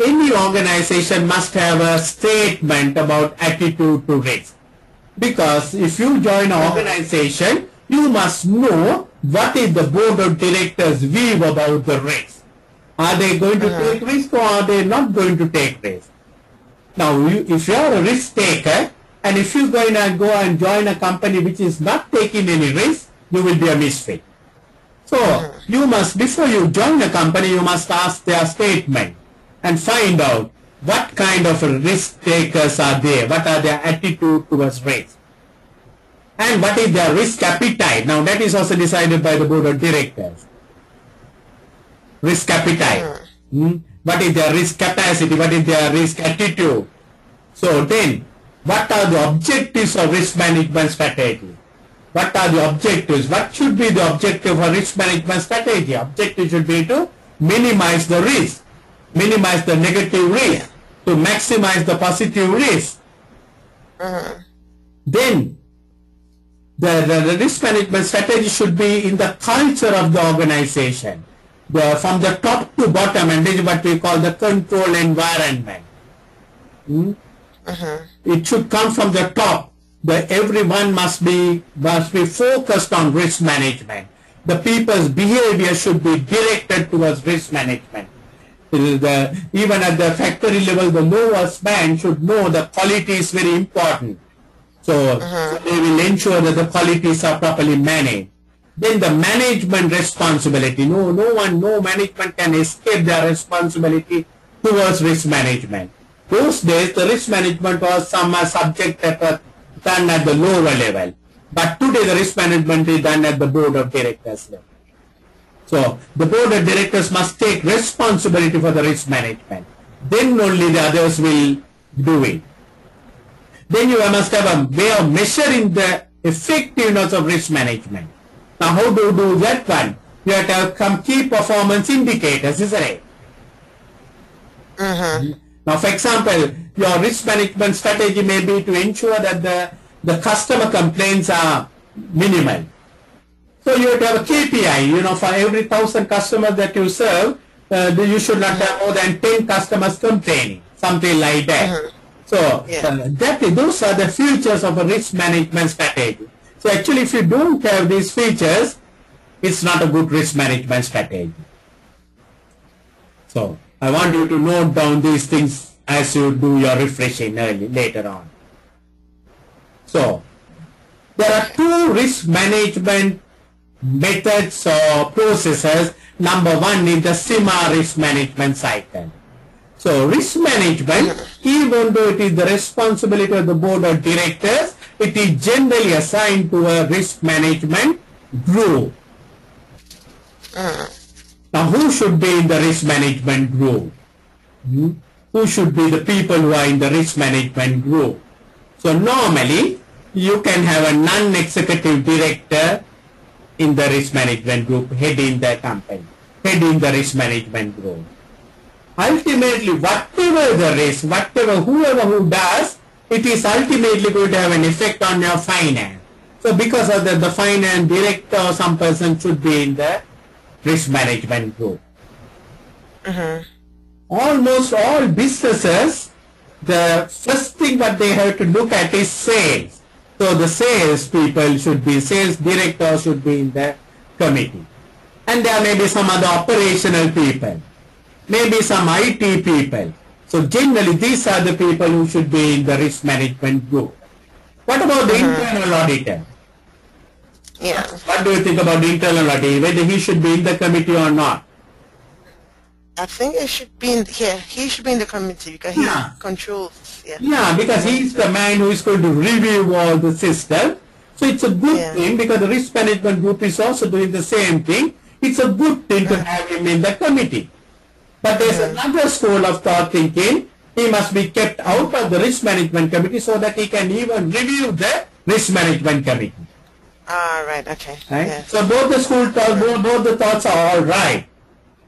Any organization must have a statement about attitude to risk. Because if you join an organization, you must know what is the board of directors' view about the risk. Are they going to take risk or are they not going to take risk? Now, if you are a risk taker, and if you go and join a company which is not taking any risk, you will be a misfit. So, you must, before you join a company, you must ask their statement and find out what kind of risk takers are there, what are their attitude towards risk, and what is their risk appetite. Now, that is also decided by the board of directors. Risk appetite. What is their risk capacity? What is their risk attitude? So then, what are the objectives of risk management strategy? What are the objectives? What should be the objective of risk management strategy? Objective should be to minimize the risk, minimize the negative risk, to maximize the positive risk. Then, the risk management strategy should be in the culture of the organization. From the top to bottom, and this is what we call the control environment. It should come from the top. Everyone must be focused on risk management. The people's behavior should be directed towards risk management. Even at the factory level, the lowest man should know that quality is very important. So they will ensure that the qualities are properly managed. Then the management responsibility. No management can escape their responsibility towards risk management. Those days, the risk management was some subject that was done at the lower level. But today, the risk management is done at the board of directors level. So, the board of directors must take responsibility for the risk management. Then only the others will do it. Then you must have a way of measuring the effectiveness of risk management. Now, how do you do that one? You have to have some key performance indicators, isn't it? Now, for example, your risk management strategy may be to ensure that the customer complaints are minimal. So you have to have a KPI, you know, for every 1,000 customers that you serve, you should not have more than 10 customers complaining, something like that. So those are the features of a risk management strategy. So actually, if you don't have these features, it's not a good risk management strategy. So I want you to note down these things as you do your refreshing later on. So there are two risk management methods or processes. Number one is the SIMA risk management cycle. So risk management, even though it is the responsibility of the board of directors, it is generally assigned to a risk management group. Now, who should be in the risk management group? Who should be the people who are in the risk management group? So normally, you can have a non-executive director in the risk management group, heading the company, heading the risk management group. Ultimately, whatever the risk, whoever who does, it is ultimately going to have an effect on your finance. So because of that, the finance director or some person should be in the risk management group. Almost all businesses, the first thing that they have to look at is sales. So the sales people should be, sales director should be in the committee. And there may be some other operational people, maybe some IT people. So generally these are the people who should be in the risk management group. What about the internal auditor? Yeah. What do you think about the internal auditor? Whether he should be in the committee or not? I think it should be in, he should be in the committee because he controls. Yeah, because he's the man who is going to review all the system. So it's a good thing because the risk management group is also doing the same thing. It's a good thing to have him in the committee. But there's another school of thought thinking he must be kept out of the risk management committee so that he can even review the risk management committee. Ah, right, okay. Right? Yes. So both the school thoughts, both the thoughts are all right.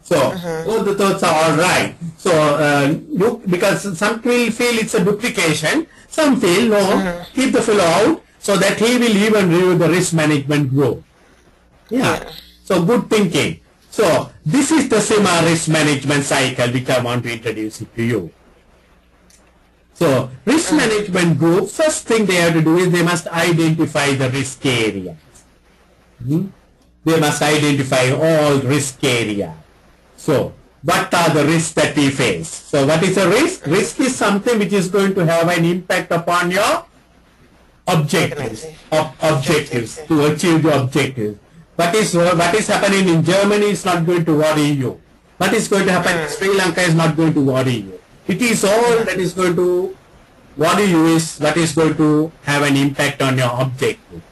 So both the thoughts are all right. So because some will feel it's a duplication, some feel no, keep the fellow out so that he will even review the risk management group. So good thinking. So this is the SIMA risk management cycle which I want to introduce it to you. So risk management group, first thing they have to do is they must identify the risk areas. They must identify all risk areas. So what are the risks that we face? So what is a risk? Risk is something which is going to have an impact upon your objectives, to achieve the objectives. What is happening in Germany is not going to worry you. What is going to happen in Sri Lanka is not going to worry you. It is all that is going to worry you is what is going to have an impact on your objective.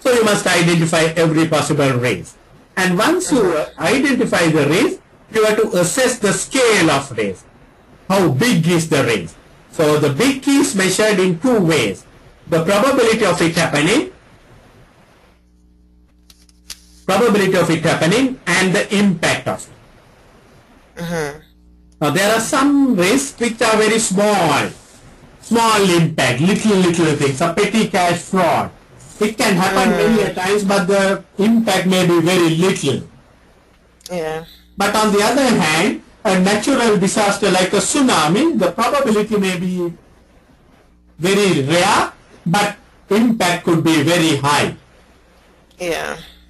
So you must identify every possible risk. And once you identify the risk, you have to assess the scale of risk. How big is the risk? So the big is measured in two ways. The probability of it happening, and the impact of it. Now there are some risks which are very small impact, little things, a petty cash fraud. It can happen many times, but the impact may be very little. But on the other hand, a natural disaster like a tsunami, the probability may be very rare, but impact could be very high.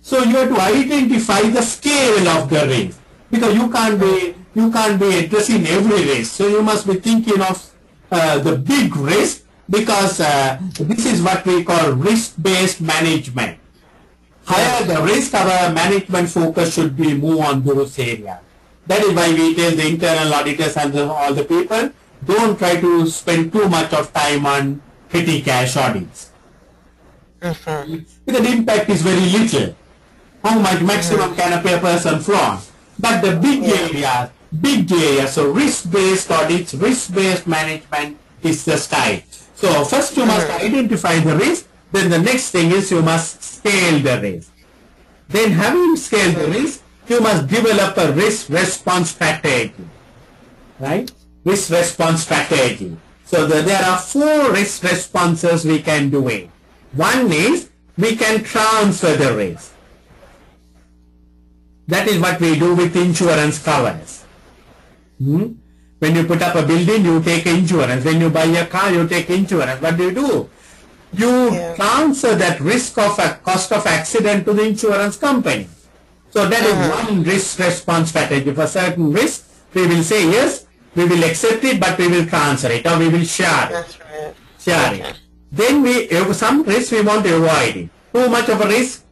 So you have to identify the scale of the risk, because you can't be addressing every risk. So you must be thinking of the big risk, because this is what we call risk-based management. Higher the risk, our management focus should be more on those areas. That is why we tell the internal auditors and all the people, don't try to spend too much of time on petty cash audits. Because the impact is very little. How much maximum can a person fraud? But the big areas, so risk-based audits, risk-based management is the style. So first you must identify the risk, then the next thing is you must scale the risk. Then having scaled the risk, you must develop a risk response strategy, right? Risk response strategy. So there are 4 risk responses we can do it. One is we can transfer the risk. That is what we do with insurance covers. When you put up a building, you take insurance. When you buy a car, you take insurance. What do? You transfer that risk of a cost of accident to the insurance company. So that is one risk response strategy. For certain risk, we will say yes, we will accept it, but we will transfer it or we will share it. That's right. Share it. Then some risk we want to avoid it. Too much of a risk,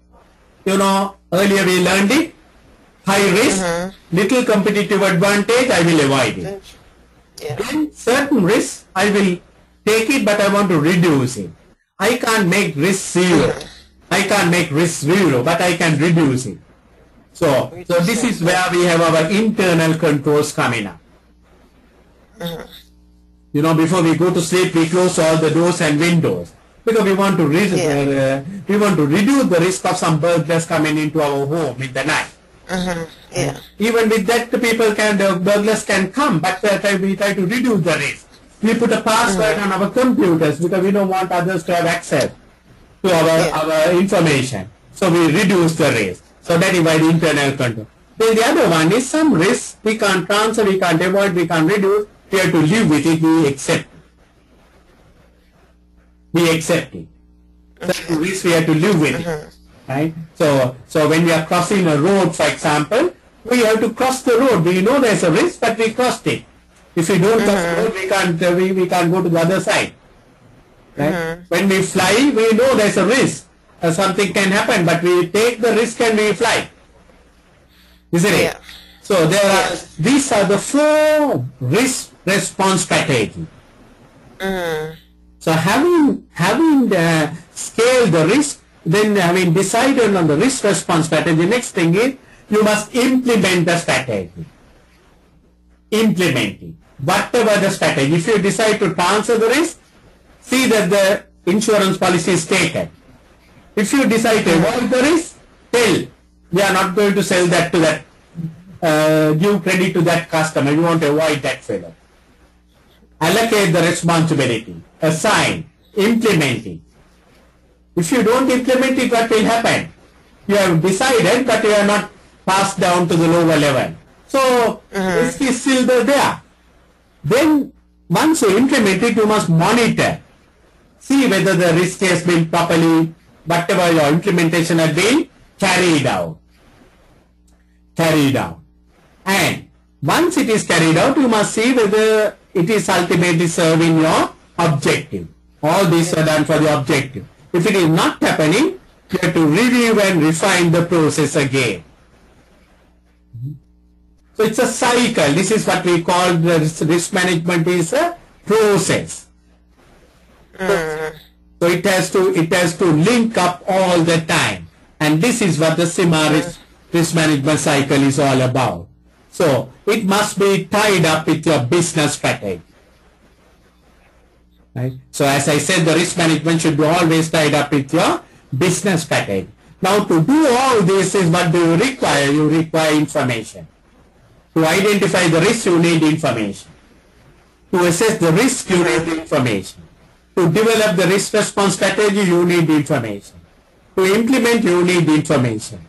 earlier we learned it. High risk, little competitive advantage, I will avoid it. Yeah. Then certain risks, I will take it, but I want to reduce it. I can't make risk zero. I can't make risk zero, but I can reduce it. So this is where we have our internal controls coming up. Before we go to sleep, we close all the doors and windows because we want to reduce the risk of some burglars coming into our home in the night. Even with that, the burglars can come, but we try to reduce the risk. We put a password on our computers because we don't want others to have access to our information. So we reduce the risk. So that is by the internal control. Then the other one is some risk we can't transfer, we can't avoid, we can't reduce. We have to live with it. We accept it. We accept it. Certain risk we have to live with it. Right? So when we are crossing a road, for example, we have to cross the road. We know there's a risk, but we crossed it. If we don't cross the road, we can't go to the other side. Right? When we fly, we know there's a risk. Something can happen, but we take the risk and we fly. Isn't it? So these are the 4 risk response strategies. So having scaled the risk, then having decided on the risk response strategy, next thing is you must implement the strategy. Implement it. Whatever the strategy. If you decide to transfer the risk, see that the insurance policy is taken. If you decide to avoid the risk, tell, we are not going to sell that to that, give credit to that customer. You want to avoid that fellow. Allocate the responsibility. Assign. Implement it. If you don't implement it, what will happen? You have decided, but you are not passed down to the lower level. So, risk is still there. Then, once you implement it, you must monitor. See whether the risk has been properly, whatever your implementation has been, carried out. And once it is carried out, you must see whether it is ultimately serving your objective. All these are done for the objective. If it is not happening, you have to review and refine the process again. So it's a cycle. This is what we call the risk management is a process. So it has to link up all the time. And this is what the SIMA risk management cycle is all about. So it must be tied up with your business strategy. Right? So as I said, the risk management should be always tied up with your business strategy. Now to do all this is what do you require? You require information. To identify the risk, you need information. To assess the risk, you need information. To develop the risk response strategy, you need information. To implement, you need information.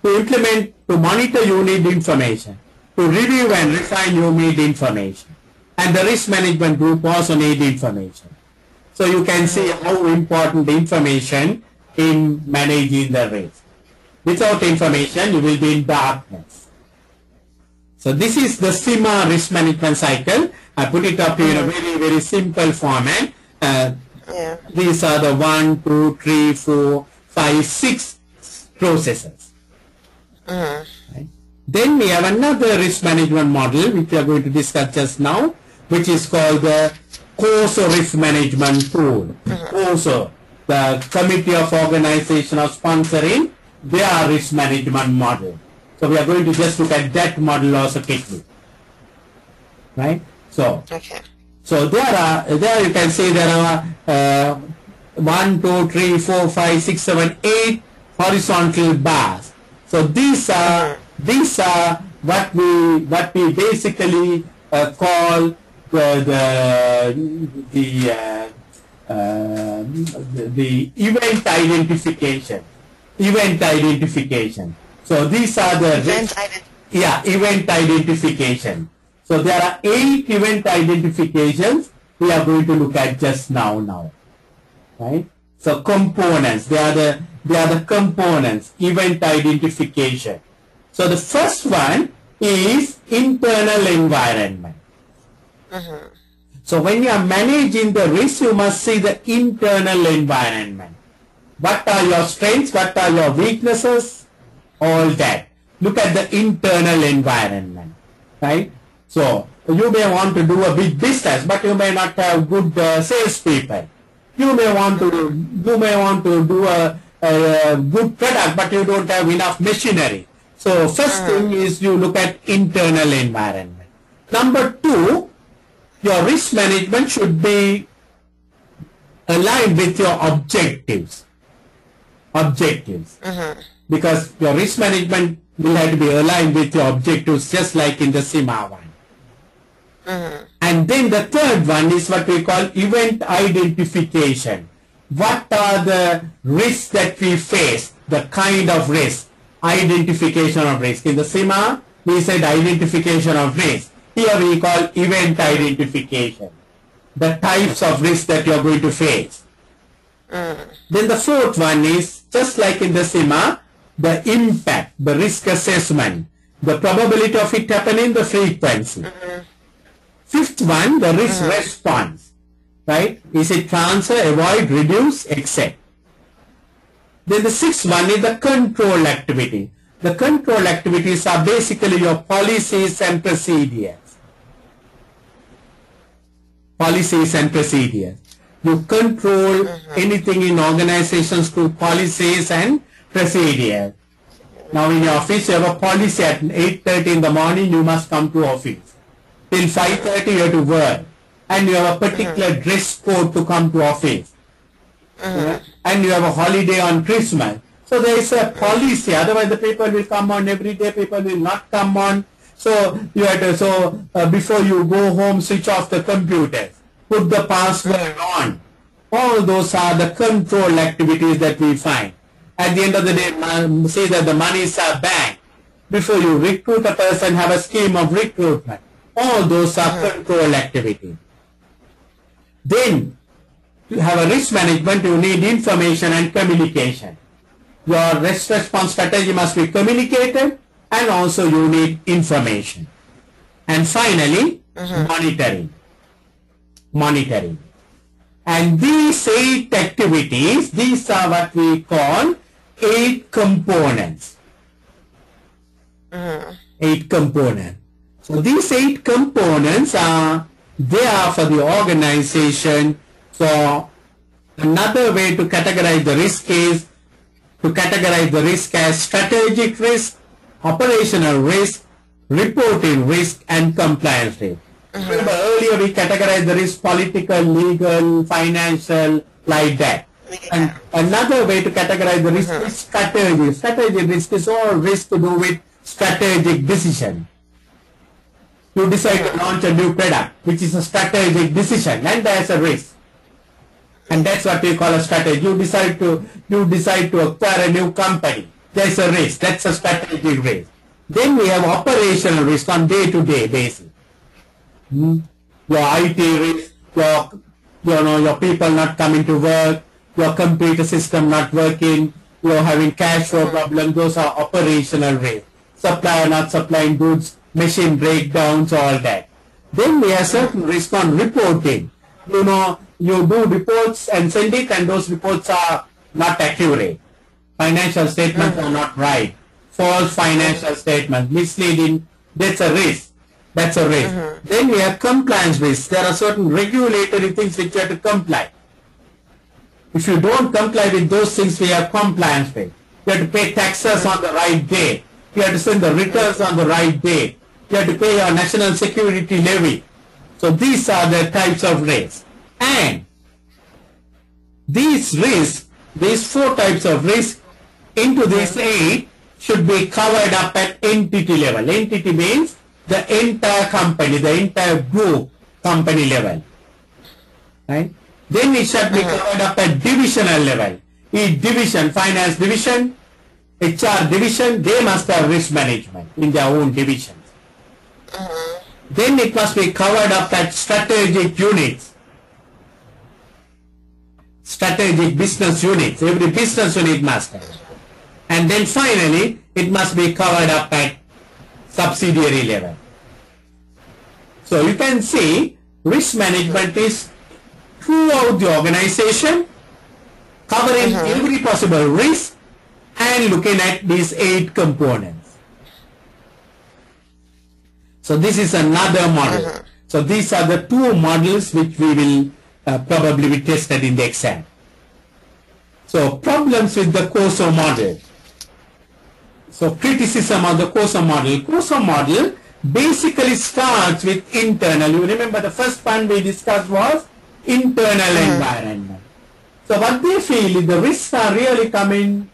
To monitor, you need information. To review and refine, you need information. And the risk management group also need information. So you can see how important the information in managing the risk. Without information, you will be in darkness. So this is the SIMA risk management cycle. I put it up here in a very, very simple format. These are the 1, 2, 3, 4, 5, 6 processes. Right? Then we have another risk management model which we are going to discuss just now, which is called the COSO risk management tool. COSO, the Committee of Organization of Sponsoring their risk management model. So we are going to just look at that model also quickly. Right? So, so there you can see there are 1, 2, 3, 4, 5, 6, 7, 8 horizontal bars. So these are These are what we basically call the event identification. Event identification. So these are the event identification. So there are 8 event identifications we are going to look at just now. Right? So components, they are the components, event identification. So the first one is internal environment. So when you are managing the risk, you must see the internal environment. What are your strengths? What are your weaknesses? All that. Look at the internal environment, right? So you may want to do a big business, but you may not have good salespeople. You may want to do a good product, but you don't have enough machinery. So first thing is you look at internal environment. Number 2, your risk management should be aligned with your objectives. Because your risk management will have to be aligned with your objectives, just like in the SIMA one. And then the third one is what we call event identification. What are the risks that we face? The kind of risk. Identification of risk. In the SIMA, we said identification of risk. Here we call event identification. The types of risks that you are going to face. Then the fourth one is, just like in the SIMA, the impact, the risk assessment, the probability of it happening, the frequency. Fifth one, the risk response, right? Is it transfer, avoid, reduce, accept? Then the sixth one is the control activity. The control activities are basically your policies and procedures. Policies and procedures. You control anything in organizations through policies and procedures. Now in your office, you have a policy at 8:30 in the morning, you must come to office. Till 5:30 you have to work. And you have a particular dress code to come to office. And you have a holiday on Christmas. So there is a policy, otherwise the people will come on every day, people will not come on. So you have to, before you go home, switch off the computers, put the password on. All those are the control activities that we find. At the end of the day, say that the monies are banked. Before you recruit a person, have a scheme of recruitment. All those are control activities. Then, to have a risk management, you need information and communication. Your risk response strategy must be communicated, and also you need information. And finally, monitoring. And these 8 activities, these are what we call 8 components. 8 components. So these 8 components are there for the organization. So another way to categorize the risk is to categorize the risk as strategic risk, operational risk, reporting risk, and compliance risk. Remember earlier we categorized the risk political, legal, financial, like that. And another way to categorize the risk is strategy. Strategic risk is all risk to do with strategic decision. You decide to launch a new product, which is a strategic decision, and there's a risk. And that's what we call a strategy. You decide to acquire a new company. There's a risk. That's a strategic risk. Then we have operational risk on day-to-day basis. Your IT risk, your people not coming to work, your computer system not working, you're having cash flow problem. Those are operational risk. Supplier not supplying goods, machine breakdowns, all that. Then we have certain risk on reporting. You do reports and send it, and those reports are not accurate. Financial statements are not right. False financial statements, misleading. That's a risk. Then we have compliance risk. There are certain regulatory things which you have to comply. If you don't comply with those things, we have compliance risk. You have to pay taxes on the right day. You have to send the returns on the right day. You have to pay your national security levy. So these are the types of risks. And these risks, these 4 types of risk into these 8, should be covered up at entity level. Entity means the entire company, the entire group company level. Right? Then it should be covered up at divisional level. Each division, finance division, HR division, they must have risk management in their own divisions. Then it must be covered up at strategic units. Strategic business units. Every business unit must have. And then finally, it must be covered up at subsidiary level. So you can see risk management is throughout the organization, covering every possible risk and looking at these 8 components. So this is another model. So these are the 2 models which we will probably be tested in the exam. So problems with the COSO model. So criticism of the COSO model. COSO model basically starts with internal. You remember the first one we discussed was internal environment. So what they feel is the risks are really coming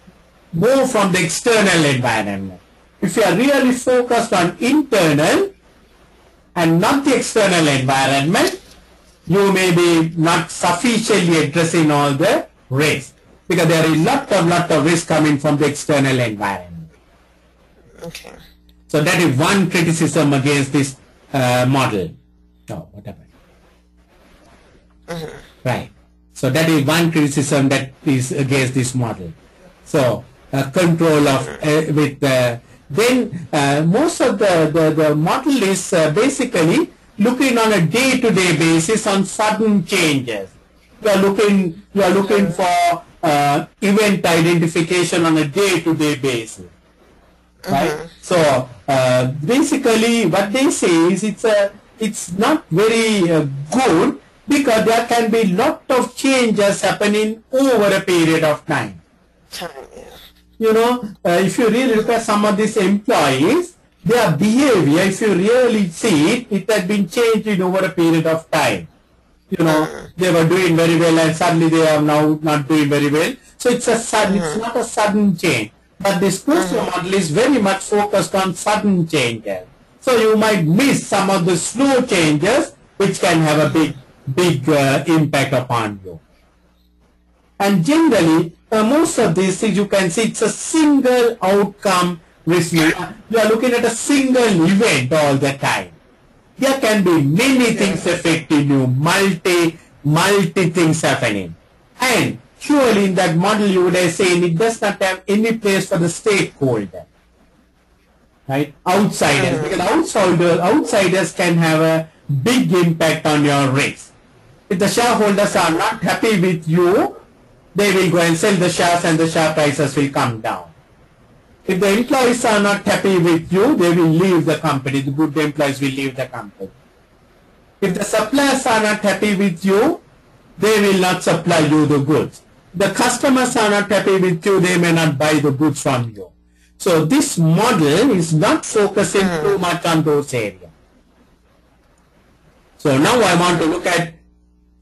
more from the external environment. If you are really focused on internal and not the external environment, you may be not sufficiently addressing all the risks, because there is lot of risk coming from the external environment. Okay. So that is one criticism against this model. Oh, what happened? Right. So that is one criticism that is against this model. So control of then most of the model is basically looking on a day-to-day basis on sudden changes. You are looking for event identification on a day-to-day basis, right? So basically, what they say is it's not very good, because there can be lot of changes happening over a period of time. You know, if you really look at some of these employees, their behavior, if you really see it, it has been changing over a period of time. You know, they were doing very well and suddenly they are now not doing very well. So it's a sudden, it's not a sudden change. But this COSO model is very much focused on sudden changes. So you might miss some of the slow changes which can have a big impact upon you. And generally, most of these things you can see it's a single outcome risk. You are looking at a single event all the time. There can be many things affecting you, multi things happening. And surely in that model you would have seen it does not have any place for the stakeholder. Right? Outsiders. Because outsiders can have a big impact on your risk. If the shareholders are not happy with you, they will go and sell the shares and the share prices will come down. If the employees are not happy with you, they will leave the company. The good employees will leave the company. If the suppliers are not happy with you, they will not supply you the goods. The customers are not happy with you, they may not buy the goods from you. So this model is not focusing too much on those areas. So now I want to look at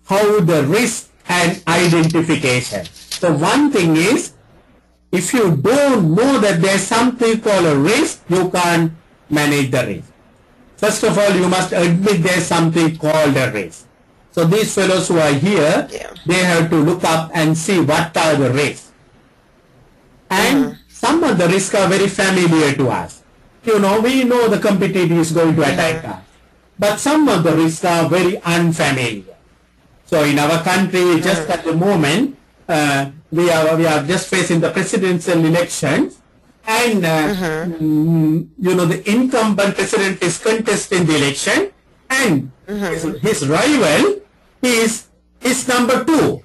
how the risk and identification. So one thing is, if you don't know that there is something called a risk, you can't manage the risk. First of all, you must admit there is something called a risk. So these fellows who are here, they have to look up and see what are the risks. And some of the risks are very familiar to us. You know, we know the competitor is going to attack us. But some of the risks are very unfamiliar. So in our country, just at the moment, we are just facing the presidential elections, and you know, the incumbent president is contesting the election, and his rival is number 2.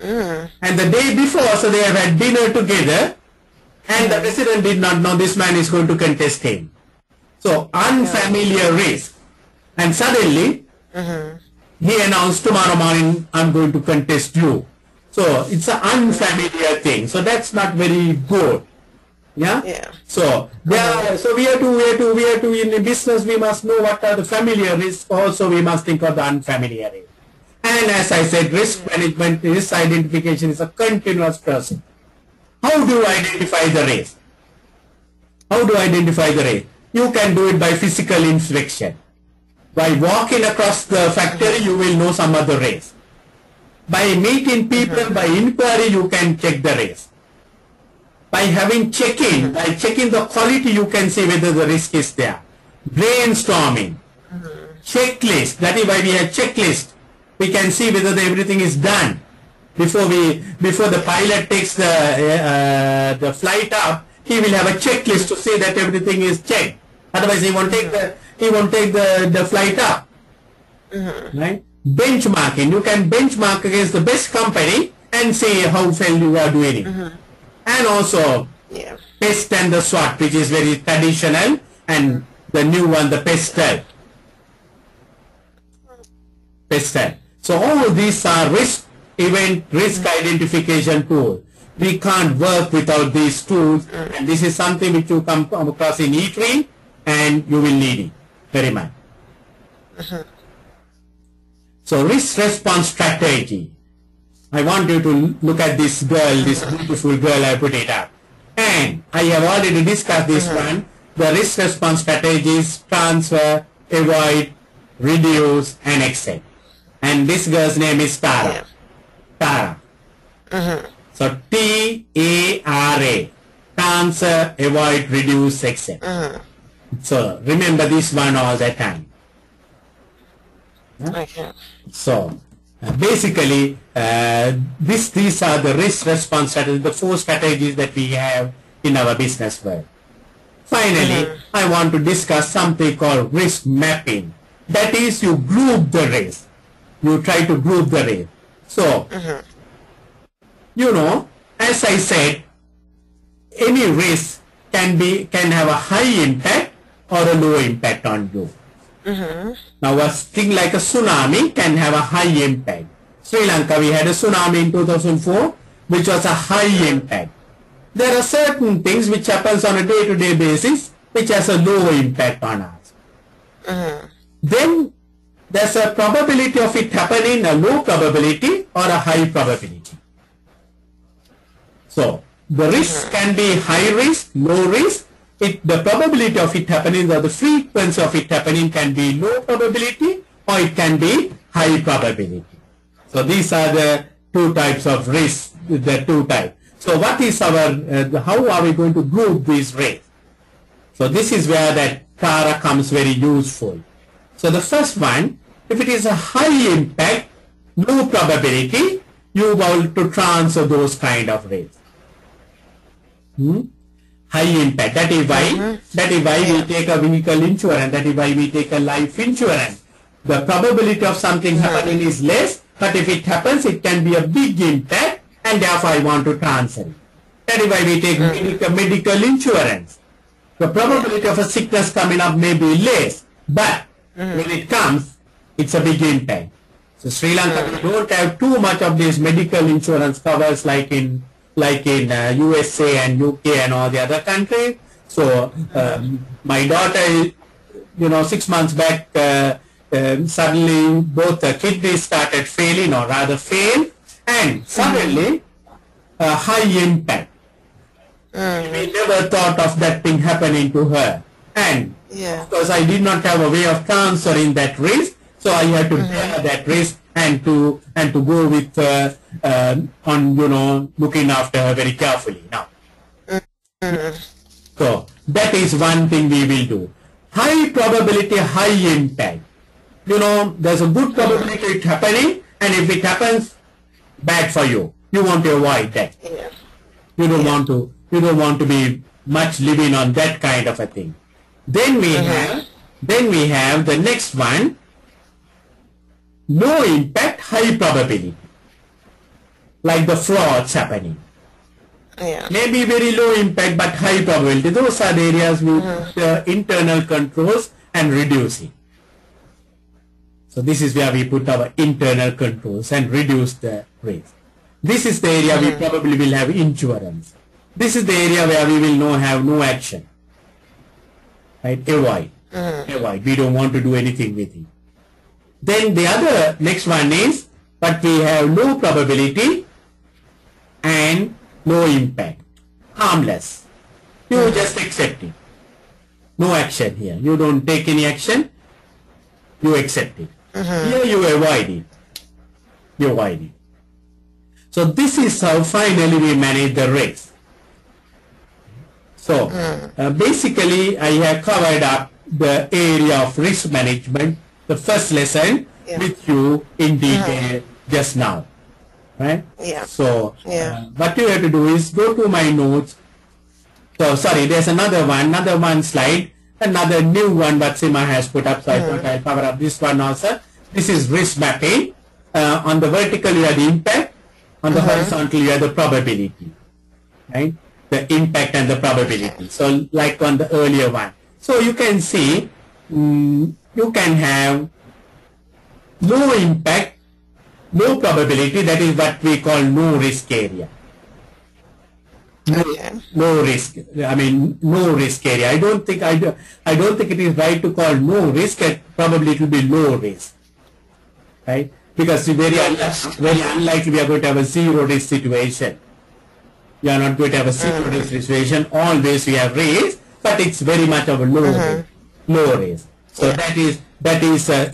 And the day before, so they have had dinner together, and the president did not know this man is going to contest him. So unfamiliar risk, and suddenly he announced, tomorrow morning I'm going to contest you. So it's an unfamiliar thing. So that's not very good. Yeah. So so we have to in business we must know what are the familiar risks. Also we must think of the unfamiliar risks. And as I said, risk management, risk identification is a continuous process. How do you identify the risk? How do I identify the risk? You can do it by physical inspection. By walking across the factory, you will know some other risk. By meeting people, by inquiry, you can check the risk. By having checking, by checking the quality, you can see whether the risk is there. Brainstorming, checklist. That is why we have checklist. We can see whether everything is done before the pilot takes the flight up. He will have a checklist to say that everything is checked. Otherwise, he won't take the flight up. Right? Benchmarking. You can benchmark against the best company and see how well you are doing it. And also PEST and the SWOT, which is very traditional, and the new one, the PESTEL. PESTEL. So all these are risk identification tools. We can't work without these tools, and this is something which you come across in E3, and you will need it very much. So risk response strategy. I want you to look at this girl, this beautiful girl. I put it up, and I have already discussed this one. The risk response strategies: transfer, avoid, reduce, and accept. And this girl's name is Tara. Tara. So T-A-R-A. Transfer, avoid, reduce, accept. So remember this one all the time. Okay. So basically, these are the risk response strategies, the 4 strategies that we have in our business world. Finally, I want to discuss something called risk mapping. That is, you group the risk. You try to group the risk. So, you know, as I said, any risk can have a high impact or a low impact on you. Now, a thing like a tsunami can have a high impact. Sri Lanka, we had a tsunami in 2004, which was a high impact. There are certain things which happens on a day-to-day basis, which has a low impact on us. Then there's a probability of it happening, a low probability or a high probability. So the risk can be high risk, low risk. The probability of it happening or the frequency of it happening can be low probability or it can be high probability. So these are the 2 types of risk, the 2 types. So what is our, how are we going to group these risks? So this is where that Tara comes very useful. So the first one, if it is a high impact, low probability, you want to transfer those kind of risks. High impact. That is why we take a vehicle insurance. That is why we take a life insurance. The probability of something happening is less, but if it happens, it can be a big impact, and therefore I want to transfer it. That is why we take medical insurance. The probability of a sickness coming up may be less, but when it comes, it's a big impact. So Sri Lanka, we don't have too much of these medical insurance covers like in USA and UK and all the other countries. So my daughter, 6 months back, suddenly both the kidneys started failing, or rather failed, and suddenly a high impact. We never thought of that thing happening to her, and because I did not have a way of transferring that risk, so I had to bear that risk and to go with on looking after her very carefully. Now, so that is one thing we will do. High probability, high impact. There's a good probability it happening, and if it happens, bad for you. You want to avoid that. You don't want to. You don't want to be much living on that kind of a thing. Then we have the next one. Low impact, high probability. Like the frauds happening. Maybe very low impact but high probability. Those are the areas with internal controls and reduce it. So this is where we put our internal controls and reduce the risk. This is the area we probably will have insurance. This is the area where we will have no action. Right? Avoid. Avoid. We don't want to do anything with it. Then the other next one is, but we have low probability and low impact. Harmless. you just accept it. No action here. You don't take any action. You accept it. Here you avoid it. You avoid it. So this is how finally we manage the risk. So basically I have covered up the area of risk management, the first lesson with you in detail just now. Right? Yeah. So what you have to do is go to my notes. So sorry, there's another one slide, another new one that Sima has put up. So I thought I'll cover up this one also. This is risk mapping. On the vertical you have the impact, on the horizontal you have the probability. Right? The impact and the probability. So like on the earlier one. So you can see you can have low impact, low probability, that is what we call no risk area. No risk. I mean, no risk area. I don't think it is right to call no risk. Probably it will be low risk, right? Because very unlikely we are going to have a zero risk situation. You are not going to have a zero risk situation. Always we have risk, but it's very much of a low risk. So that is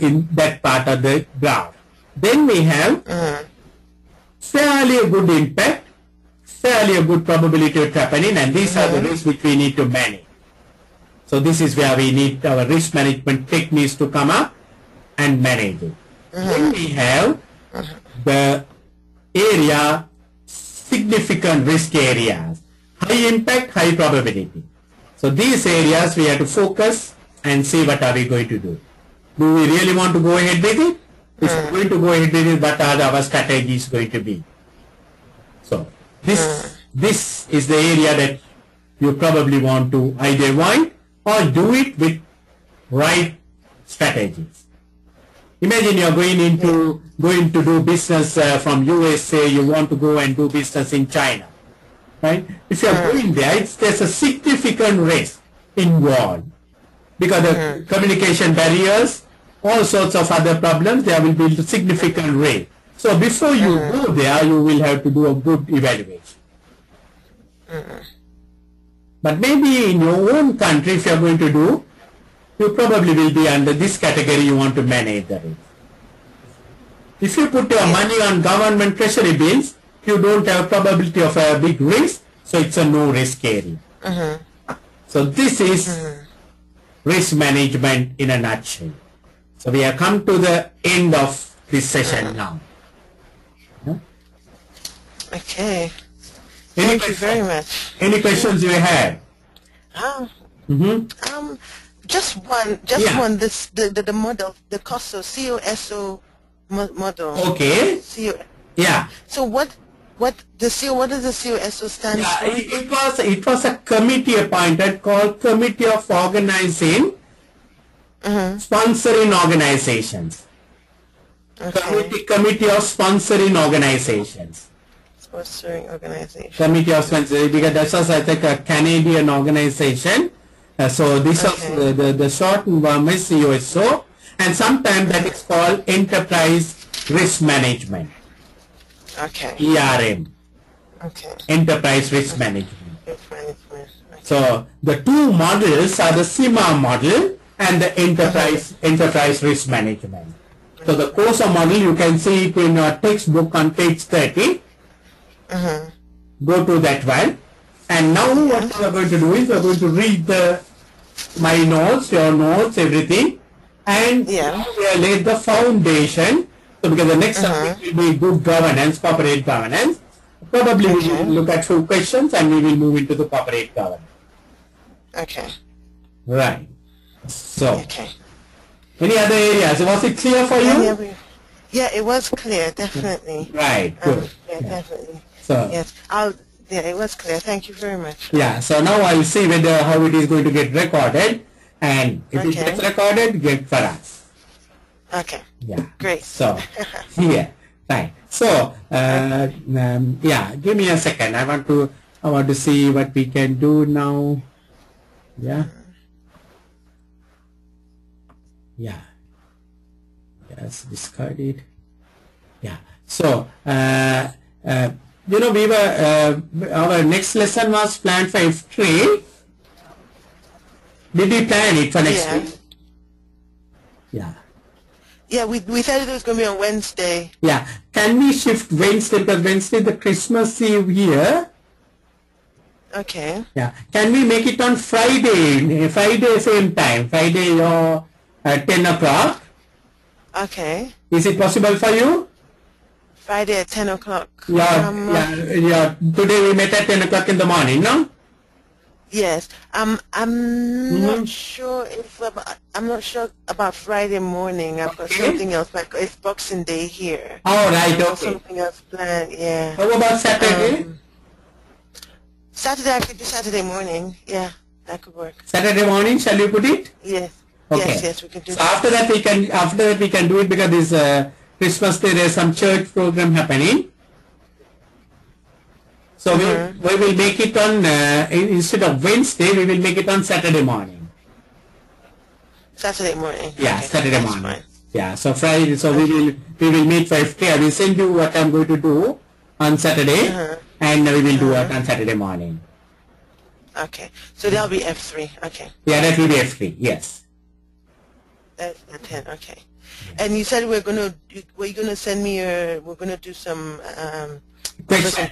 in that part of the graph. Then we have fairly a good impact, fairly a good probability of happening, and these are the risks which we need to manage. So this is where we need our risk management techniques to come up and manage it. Then we have the area, significant risk areas, high impact, high probability. So these areas we have to focus and see what are we going to do. Do we really want to go ahead with it? If we're going to go ahead with it, what are our strategies going to be? So this is the area that you probably want to either avoid or do it with right strategies. Imagine you're going to do business from USA, you want to go and do business in China. Right? If you're going there, there's a significant risk involved because the communication barriers, all sorts of other problems, there will be significant risk. So before you go there, you will have to do a good evaluation. But maybe in your own country, if you are going to do, you probably will be under this category, you want to manage the risk. If you put your money on government treasury bills, you don't have probability of a big risk, so it's a no risk area. So this is risk management in a nutshell. So we have come to the end of this session now. Okay. Thank you very much. Any questions you have? Just one. This the model, the COSO model. Okay. Yeah. So what does the COSO stand for? It was a committee appointed called Committee of Organizing Sponsoring Organizations. Okay. Committee of Sponsoring Organizations. Sponsoring organization. Committee of Sponsoring, because that was, I think, a Canadian organization. So this was the short form is COSO, and sometimes that is called Enterprise Risk Management. Okay. ERM. Okay. Enterprise Risk Management. Risk management. Okay. So the two models are the CIMA model and the Enterprise Risk Management. So the COSO model, you can see it in your textbook on page 30. Go to that one. And now what we are going to do is we are going to read my notes, your notes, everything. And we have laid the foundation. So because the next subject will be good governance, corporate governance. Probably we will look at few questions and we will move into the corporate governance. Okay. Right. So, any other areas? Was it clear for you? Yeah, it was clear, definitely. Right, good. Yeah, definitely. So, yes, it was clear. Thank you very much. Yeah, so now I will see how it is going to get recorded, and if it gets recorded, get for us. Okay. Yeah. Great. So, yeah, right. So, yeah, give me a second. I want to see what we can do now. Yeah. Yeah. Yes, discard it. Yeah. So, you know, we were our next lesson was planned for F3, Did we plan it for next Yeah. week? Yeah. Yeah, we said it was going to be on Wednesday. Yeah. Can we shift Wednesday, because Wednesday is the Christmas Eve here? Okay. Yeah. Can we make it on Friday? Friday same time. Friday at 10 o'clock. Okay. Is it possible for you? Friday at 10 o'clock. Yeah. Today we met at 10 o'clock in the morning, no? Yes. I'm not sure if I'm not sure about Friday morning. I've got something else. Like it's Boxing Day here. Oh, right. I've got Okay. something else planned. Yeah. How about Saturday? Saturday, I could do Saturday morning. Yeah, that could work. Saturday morning, shall we put it? Yes. Okay. Yes, we can do So that. after that we can do it, because this Christmas Day there is some church program happening. So we will make it on instead of Wednesday, we will make it on Saturday morning. Saturday morning. Yeah, Okay, Saturday that's morning. fine. Yeah, so Friday. So we will meet for FT. I will send you what I'm going to do on Saturday, and we will do it on Saturday morning. Okay, so that'll be F3. Okay. Yeah, that will be FT. Yes. That's at 10. Okay. And you said were you gonna send me we're gonna do some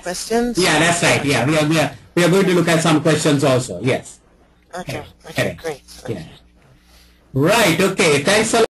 questions. Yeah, that's right. Yeah, we are going to look at some questions also. Yes. Okay. Correct. Great. Okay. Yeah. Right. Okay. Thanks a lot.